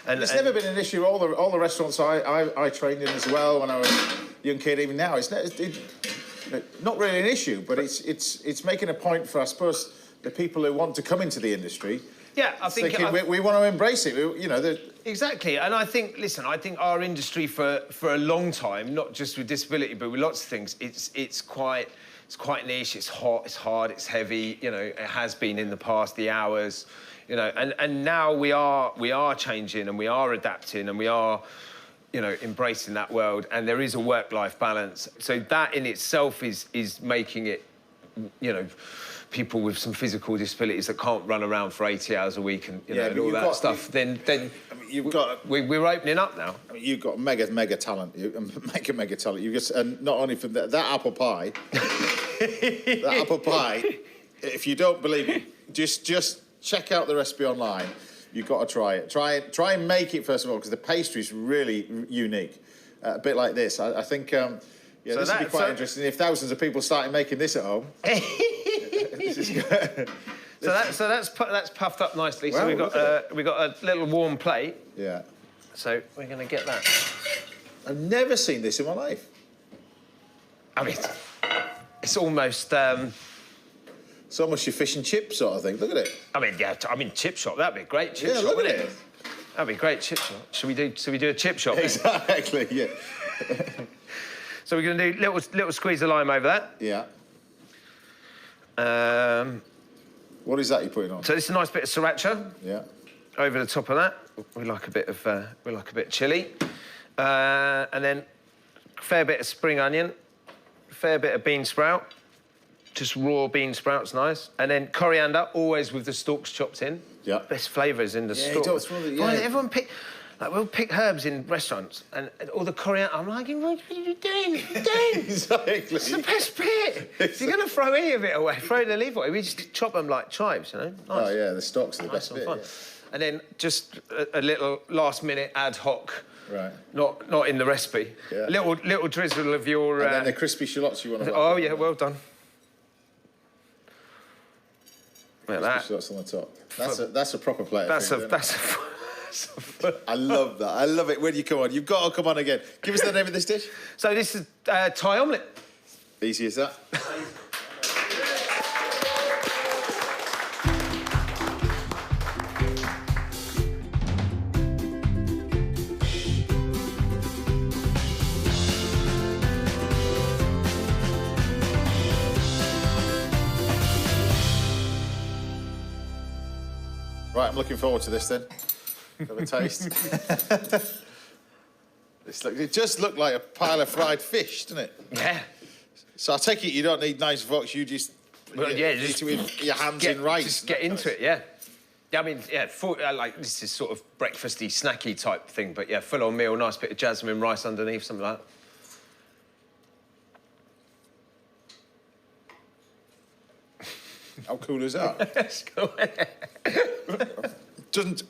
And it's never been an issue. All the restaurants I trained in as well when I was a young kid. Even now, it's not really an issue. But it's making a point for, I suppose, the people who want to come into the industry. Yeah, I think we want to embrace it. You know, exactly. And I think, listen, I think our industry for a long time, not just with disability, but with lots of things, it's quite niche. It's hot. It's hard. It's heavy. You know, it has been in the past. The hours, you know, and now we are changing and we are adapting and we are, you know, embracing that world. And there is a work-life balance. So that in itself is making it, you know, people with some physical disabilities that can't run around for 80 hours a week and, you know, and all that stuff, then I mean, we're opening up now. I mean, you've got mega talent. Mega talent. You just, and not only from that apple pie, that apple pie, if you don't believe it, just check out the recipe online. You've got to try it. Try and make it, first of all, because the pastry's really unique. A bit like this. I think, yeah, so this would be quite interesting if thousands of people started making this at home. So that's puffed up nicely. Well, so we got a little warm plate. Yeah. So we're going to get that. I've never seen this in my life. I mean, it's almost. It's almost your fish and chip sort of thing. Look at it. I mean, yeah. I mean, chip shop. That'd be a great chip shop. Yeah, look at it. That'd be a great chip shop. Should we do a chip shop? Exactly. Yeah. So we're going to do little squeeze of lime over that. Yeah. What is that you're putting on? So this is a nice bit of sriracha. Yeah. Over the top of that, we like a bit of chili, and then a fair bit of spring onion, a fair bit of bean sprout, just raw bean sprouts, nice, and then coriander, always with the stalks chopped in. Yeah. Best flavours in the stalks. Yeah. Everyone we'll pick herbs in restaurants and all the coriander. I'm like, what are you doing? Exactly. It's the best bit. If you're going to throw any of it away, throw the leaf away. We just chop them like chives, you know? Nice. Oh, yeah, the stalks are the best bit. Yeah. And then just a little last-minute ad hoc. Right. Not in the recipe. Yeah. Little drizzle of your... And then the crispy shallots you want to... Oh, yeah, well done. Look at that. Shallots on the top. That's a proper plate. I love that. I love it when you come on. You've got to come on again. Give us the name of this dish. So this is Thai omelette. Easy as that. Right, I'm looking forward to this then. Have a taste. It just looked like a pile of fried fish, doesn't it? Yeah. So I take it you don't need knives and forks, you just... Well, yeah, just with your hands in rice. Just get into it, yeah. Yeah, I mean, yeah, like, this is sort of breakfasty, snacky type thing, but yeah, full-on meal, nice bit of jasmine rice underneath, something like that. How cool is that? It's cool. Doesn't...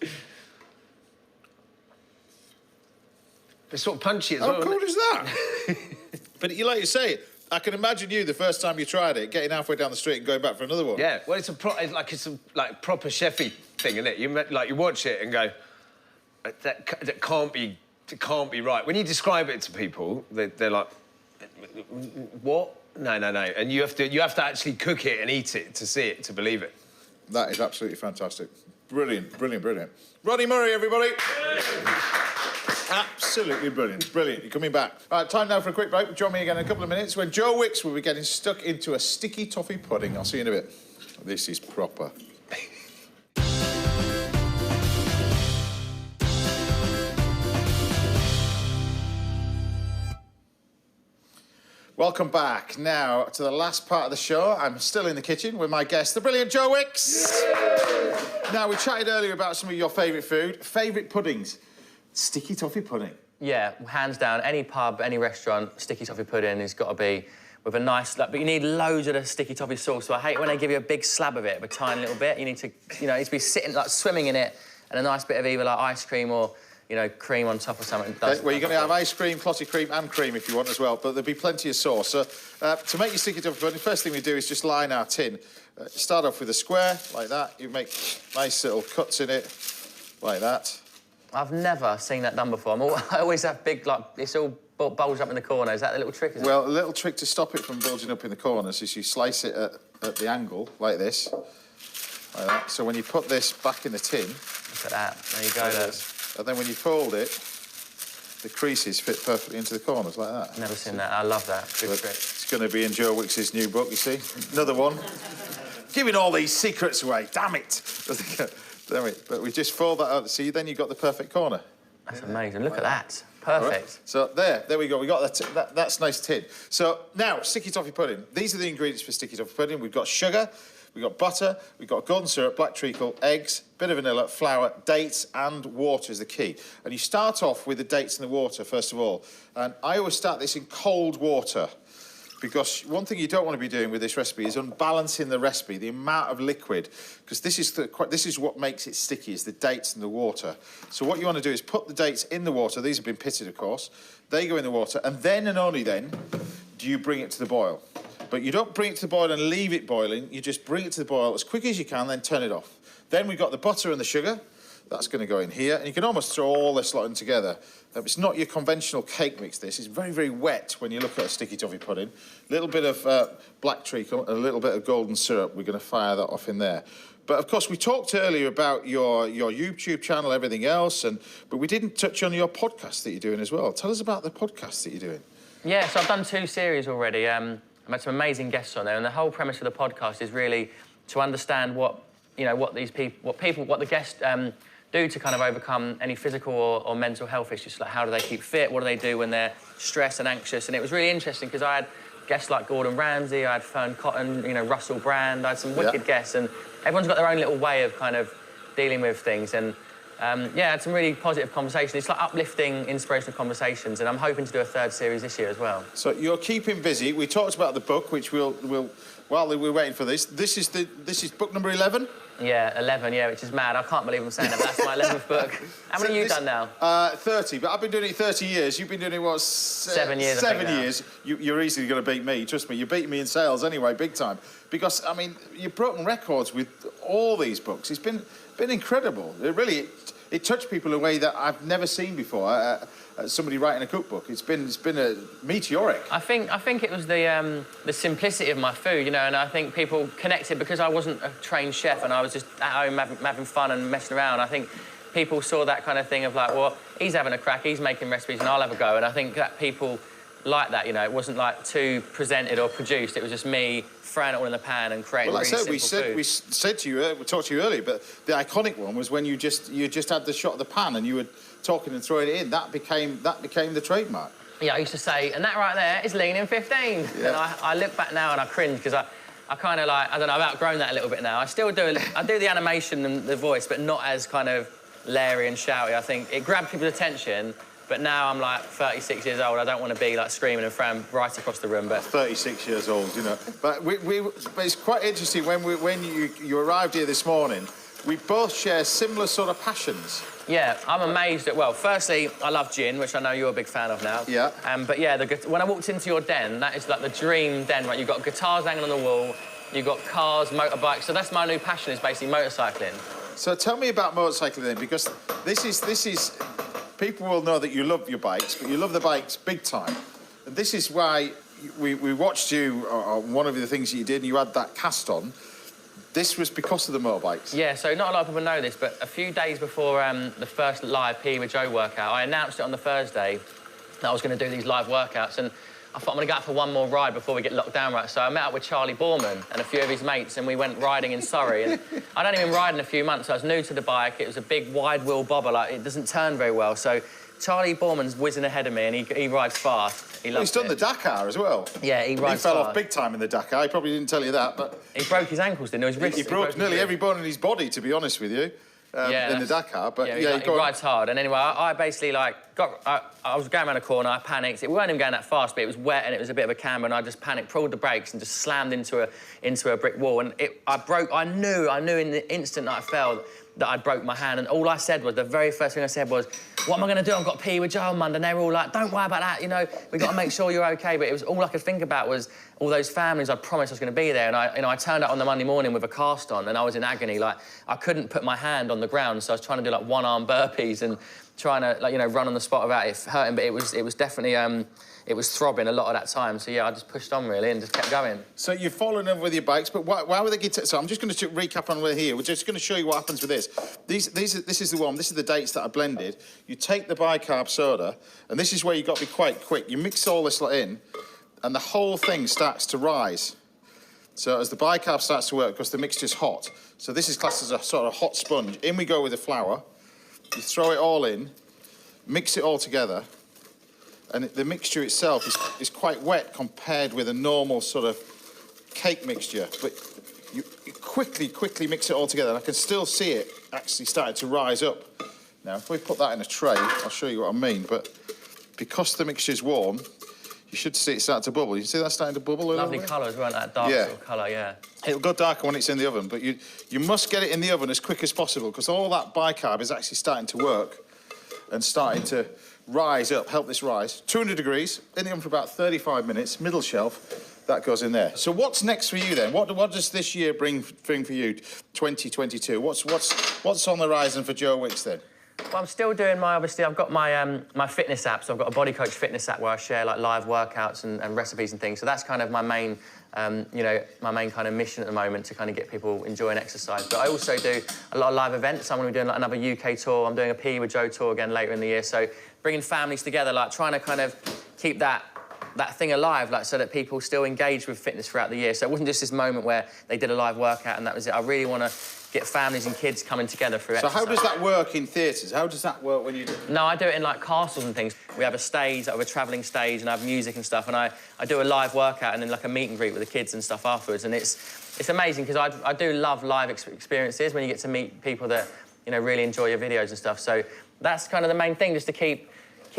It's sort of punchy as well. How cool is that? But you like you say, I can imagine you the first time you tried it, getting halfway down the street and going back for another one. Yeah, well, it's a proper chefy thing, isn't it? You watch it and go, that can't be right. When you describe it to people, they're like, what? No. And you have to actually cook it and eat it to see it, to believe it. That is absolutely fantastic. Brilliant. Ronnie Murray, everybody. Absolutely brilliant. You're coming back. All right, time now for a quick break. Join me again in a couple of minutes when Joe Wicks will be getting stuck into a sticky toffee pudding. I'll see you in a bit. This is proper. Welcome back now to the last part of the show. I'm still in the kitchen with my guest, the brilliant Joe Wicks. Now, we chatted earlier about some of your favourite food. Favourite puddings. Sticky toffee pudding. Yeah, hands down. Any pub, any restaurant, sticky toffee pudding has got to be with a nice... but you need loads of the sticky toffee sauce, so I hate when they give you a big slab of it, a tiny little bit. You need to, it needs to be sitting, like, swimming in it, and a nice bit of either, like, ice cream or, you know, cream on top or something. Well, you're going to have ice cream, clotted cream and cream if you want as well, but there'll be plenty of sauce. So to make your sticky toffee pudding, the first thing we do is just line our tin. Start off with a square, like that. You make nice little cuts in it, like that. I've never seen that done before. I always have big, like, it's all bulged up in the corner. Is that the little trick, is it? Well, a little trick to stop it from bulging up in the corners is you slice it at the angle, like this. Like that. So when you put this back in the tin... Look at that. There you go, there. And then when you fold it, the creases fit perfectly into the corners, like that. Never seen that. I love that. Good trick. It's going to be in Joe Wicks' new book, you see. Another one. Giving all these secrets away. Damn it. Damn it. But we just fold that out. See, then you've got the perfect corner. That's amazing. Look at that. Perfect. Right. So there we go. We got that's nice tin. So now, sticky toffee pudding. These are the ingredients for sticky toffee pudding. We've got sugar, we've got butter, we've got golden syrup, black treacle, eggs, bit of vanilla, flour, dates, and water is the key. And you start off with the dates and the water first of all. And I always start this in cold water, because one thing you don't want to be doing with this recipe is unbalancing the recipe, the amount of liquid, because this is what makes it sticky, is the dates and the water. So what you want to do is put the dates in the water. These have been pitted, of course. They go in the water, and then and only then do you bring it to the boil. But you don't bring it to the boil and leave it boiling. You just bring it to the boil as quick as you can, then turn it off. Then we've got the butter and the sugar. That's going to go in here, and you can almost throw all this lot in together. It's not your conventional cake mix, this. It's very, very wet when you look at a sticky toffee pudding. A little bit of black treacle and a little bit of golden syrup. We're going to fire that off in there. But, of course, we talked earlier about your YouTube channel, everything else, but we didn't touch on your podcast that you're doing as well. Tell us about the podcast that you're doing. Yeah, so I've done 2 series already. I've had some amazing guests on there, and the whole premise of the podcast is really to understand what the guests do to kind of overcome any physical or mental health issues. Like, how do they keep fit? What do they do when they're stressed and anxious? And it was really interesting because I had guests like Gordon Ramsay, I had Fern Cotton, you know, Russell Brand. I had some wicked guests, and everyone's got their own little way of kind of dealing with things. And yeah, I had some really positive conversations. It's like uplifting, inspirational conversations, and I'm hoping to do a 3rd series this year as well. So you're keeping busy. We talked about the book, which we'll while we're waiting for this. This is book number 11. Yeah, 11, yeah, which is mad. I can't believe I'm saying that, but that's my 11th book. How many have you done now? 30, but I've been doing it 30 years. You've been doing it, what, 7 years, 7 years. You're easily going to beat me, trust me. You're beating me in sales anyway, big time. Because, I mean, you've broken records with all these books. It's been incredible. It touched people in a way that I've never seen before. Somebody writing a cookbook. It's been a meteoric. I think it was the simplicity of my food, you know, and I think people connected because I wasn't a trained chef and I was just at home having fun and messing around. I think people saw that kind of thing of like, well, he's having a crack, he's making recipes, and I'll have a go. And I think that people like that, you know. It wasn't like too presented or produced. It was just me throwing it all in the pan and creating really simple food. We said to you, we talked to you earlier, but the iconic one was when you just had the shot of the pan and you were talking and throwing it in. That became the trademark. Yeah, I used to say, and that right there is lean in 15. Yeah. And I look back now and I cringe because I kind of like, I don't know, I've outgrown that a little bit now. I still do, I do the animation and the voice, but not as kind of leery and shouty. I think it grabbed people's attention. But now I'm like 36 years old. I don't want to be like screaming and throwing right across the room. But 36 years old, you know. But but it's quite interesting when you arrived here this morning. We both share similar sort of passions. Yeah, I'm amazed at. Well, firstly, I love gin, which I know you're a big fan of now. Yeah. But yeah, when I walked into your den, that is like the dream den, right? You've got guitars hanging on the wall, you've got cars, motorbikes. So that's my new passion, is basically motorcycling. So tell me about motorcycling then, because this is. People will know that you love your bikes, but you love the bikes big time. And this is why we watched you on one of the things you did, and you had that cast on. This was because of the motorbikes. Yeah, so not a lot of people know this, but a few days before the first live PE with Joe workout, I announced it on the Thursday that I was going to do these live workouts, and I thought I'm going to go out for one more ride before we get locked down, right? So I met up with Charlie Borman and a few of his mates, and we went riding in Surrey. And I'd only been riding a few months, so I was new to the bike. It was a big wide-wheel bobber, like it doesn't turn very well. So Charlie Borman's whizzing ahead of me, and he rides fast. He's done the Dakar as well. Yeah, he rides fast. He fell fast. off big time in the Dakar. He probably didn't tell you that, but he broke his ankles, didn't he? His wrist. He broke nearly every bone in his body, to be honest with you. In the Dakar, but yeah, he rides hard. And anyway, I basically like I was going around a corner, I panicked. We weren't even going that fast, but it was wet and it was a bit of a camber, and I just panicked, pulled the brakes, and just slammed into a brick wall. And I knew in the instant that I fell, that I broke my hand, and all I said was, the very first thing I said was, what am I going to do? I've got to pee with Joe on Monday. And they were all like, don't worry about that, you know, we've got to make sure you're OK. But it was all I could think about was all those families I promised I was going to be there. And I turned out on the Monday morning with a cast on, and I was in agony. Like, I couldn't put my hand on the ground, so I was trying to do, like, one-arm burpees and trying to, like, you know, run on the spot without it hurting. But it was definitely... it was throbbing a lot of that time. So, yeah, I just pushed on, really, and just kept going. So you've fallen in with your bikes, but why were they getting... So I'm just going to recap on where here. We're just going to show you what happens with this. This is the one. This is the dates that I blended. You take the bicarb soda, and this is where you've got to be quite quick. You mix all this lot in, and the whole thing starts to rise. So as the bicarb starts to work, because the mixture's hot, so this is classed as a sort of hot sponge. In we go with the flour. You throw it all in, mix it all together, and the mixture itself is quite wet compared with a normal sort of cake mixture. But you quickly mix it all together, and I can still see it actually starting to rise up. Now, if we put that in a tray, I'll show you what I mean, but because the mixture's warm, you should see it start to bubble. You see that starting to bubble a little bit? Lovely colours, weren't that dark sort of colour, yeah. It'll go darker when it's in the oven, but you must get it in the oven as quick as possible, because all that bicarb is actually starting to work and starting to rise up, help this rise. 200 degrees, in the oven for about 35 minutes, middle shelf, that goes in there. So what's next for you then? What does this year bring for you, 2022? What's on the horizon for Joe Wicks then? Well, I'm still doing obviously, I've got my fitness app, so I've got a Body Coach fitness app where I share, like, live workouts and recipes and things. So that's kind of my main, you know, my main kind of mission at the moment, to kind of get people enjoying exercise. But I also do a lot of live events. I'm going to be doing, like, another UK tour. I'm doing a PE with Joe tour again later in the year. So bringing families together, like, trying to kind of keep that thing alive, like, so that people still engage with fitness throughout the year. So it wasn't just this moment where they did a live workout and that was it. I really want to get families and kids coming together through exercise. So how does that work in theatres? How does that work when you do... No, I do it in, like, castles and things. We have a stage, like, a travelling stage, and I have music and stuff, and I do a live workout and then, like, a meet and greet with the kids and stuff afterwards. And it's amazing, because I do love live experiences when you get to meet people that, you know, really enjoy your videos and stuff. So that's kind of the main thing, just to keep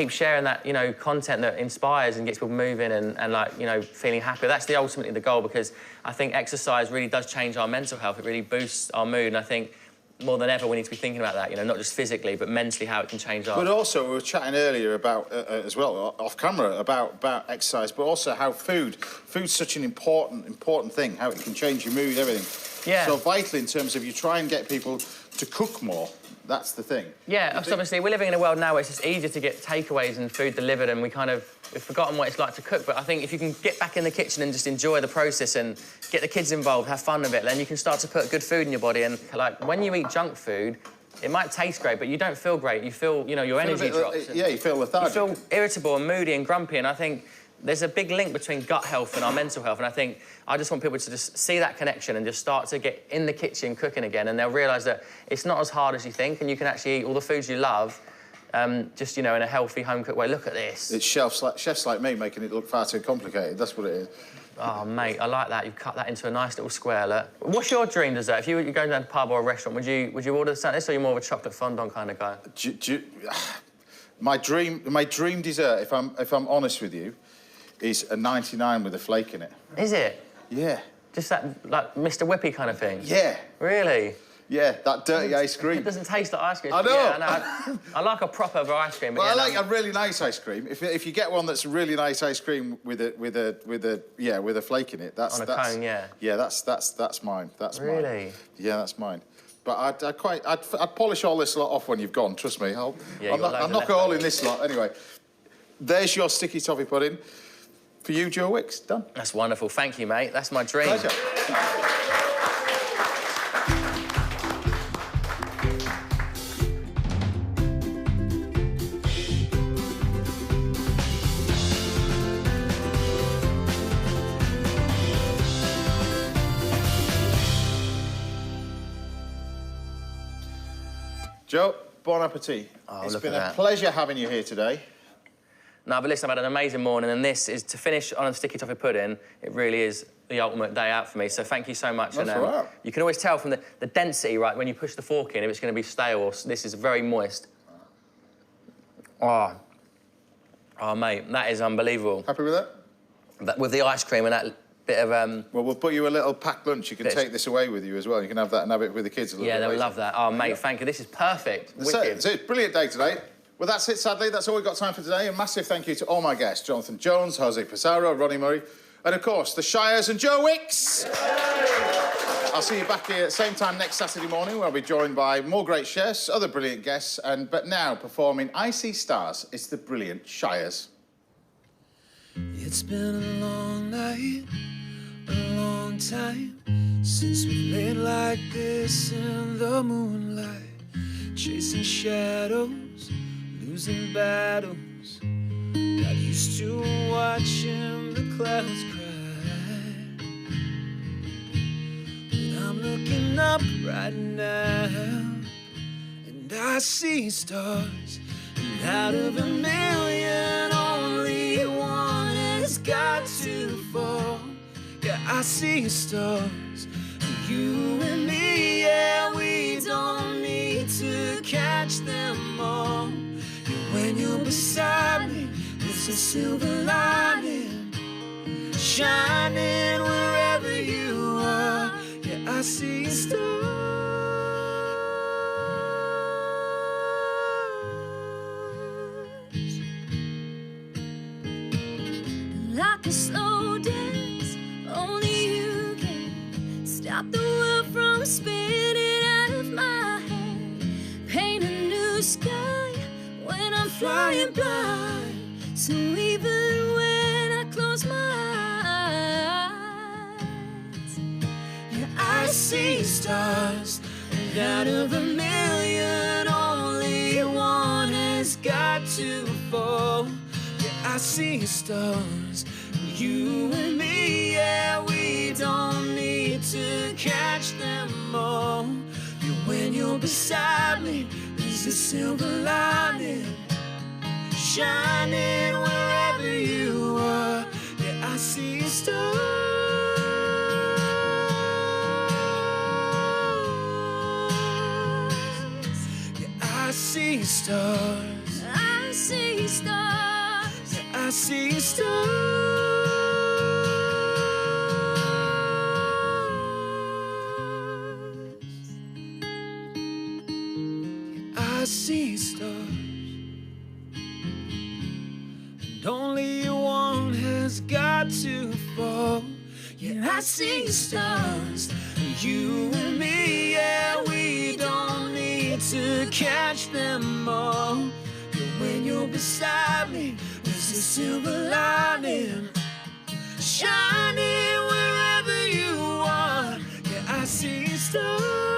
sharing that, you know, content that inspires and gets people moving and like, you know, feeling happy. That's ultimately the goal, because I think exercise really does change our mental health. It really boosts our mood, and I think more than ever we need to be thinking about that, you know, not just physically, but mentally, how it can change our... But also, we were chatting earlier about, as well, off camera, about exercise, but also how food's such an important thing, how it can change your mood, everything. Yeah. So vital in terms of you try and get people to cook more. That's the thing. Yeah, obviously, we're living in a world now where it's just easier to get takeaways and food delivered, and we've forgotten what it's like to cook. But I think if you can get back in the kitchen and just enjoy the process and get the kids involved, have fun with it, then you can start to put good food in your body. And, like, when you eat junk food, it might taste great, but you don't feel great. You feel, you know, your energy drops. Yeah, you feel lethargic. You feel irritable and moody and grumpy, and I think there's a big link between gut health and our mental health, and I think I just want people to just see that connection and just start to get in the kitchen cooking again, and they'll realise that it's not as hard as you think, and you can actually eat all the foods you love, just, you know, in a healthy, home-cooked way. Look at this. It's chefs like me making it look far too complicated. That's what it is. Oh, mate, I like that. You've cut that into a nice little square. Look. What's your dream dessert? If you were going down to a pub or a restaurant, would you order something like this, or are you more of a chocolate fondant kind of guy? My dream dessert, if I'm honest with you, is a 99 with a flake in it. Is it? Yeah. Just that, like, Mr. Whippy kind of thing? Yeah. Really? Yeah, that dirty ice cream. It doesn't taste like ice cream. I know. Yeah, I like a proper ice cream. Well, yeah, I like a really nice ice cream. If you get one that's a really nice ice cream with a flake in it, that's on a cone, yeah. Yeah, that's mine. That's mine. Really? Yeah, that's mine. But I'd polish all this lot off when you've gone. Trust me. I'll knock it all in this lot anyway. There's your sticky toffee pudding. For you, Joe Wicks. Done. That's wonderful. Thank you, mate. That's my dream. Pleasure. Joe, bon appetit. Oh, it's been a pleasure having you here today. No, but listen, I've had an amazing morning, and this is, to finish on a sticky toffee pudding, it really is the ultimate day out for me, so thank you so much. That's and, all right. You can always tell from the density, right, when you push the fork in, if it's going to be stale or... This is very moist. Oh, mate, that is unbelievable. Happy with that? With the ice cream and that bit of... Well, we'll put you a little packed lunch. You can take this away with you as well. You can have that and have it with the kids a little bit they'll later. love that. Oh, mate, thank you. This is perfect. Wicked. So it's a brilliant day today. Well, that's it, sadly. That's all we've got time for today. A massive thank you to all my guests, Jonathan Jones, Jose Pizarro, Ronnie Murray, and, of course, the Shires and Joe Wicks. I'll see you back here at the same time next Saturday morning, where I'll be joined by more great chefs, other brilliant guests, but now performing I See Stars, it's the brilliant Shires. It's been a long night, a long time, since we laid like this in the moonlight, chasing shadows, losing battles, got used to watching the clouds cry. But I'm looking up right now, and I see stars, and out of a million only one has got to fall. Yeah, I see stars, you and me, yeah, we don't need to catch them all. Yeah, when you're beside me, there's a silver lining, shining wherever you are. Yeah, I see stars. Like a slow dance, only you can stop the world from spinning out of my head. Paint a new sky when I'm flying blind. So even when I close my eyes, yeah, I see stars. And out of a million, only one has got to fall. I see stars, you and me, yeah, we don't need to catch them all. Yeah, when you're beside me, there's a silver lining, shining wherever you are. Yeah, I see stars. Yeah, I see stars. I see stars. I see stars. I see stars. And only one has got to fall. Yeah, I see stars. You and me, yeah, we don't need to catch them all. Yeah, when you're beside me, there's a silver lining, shining wherever you are. Yeah, I see stars.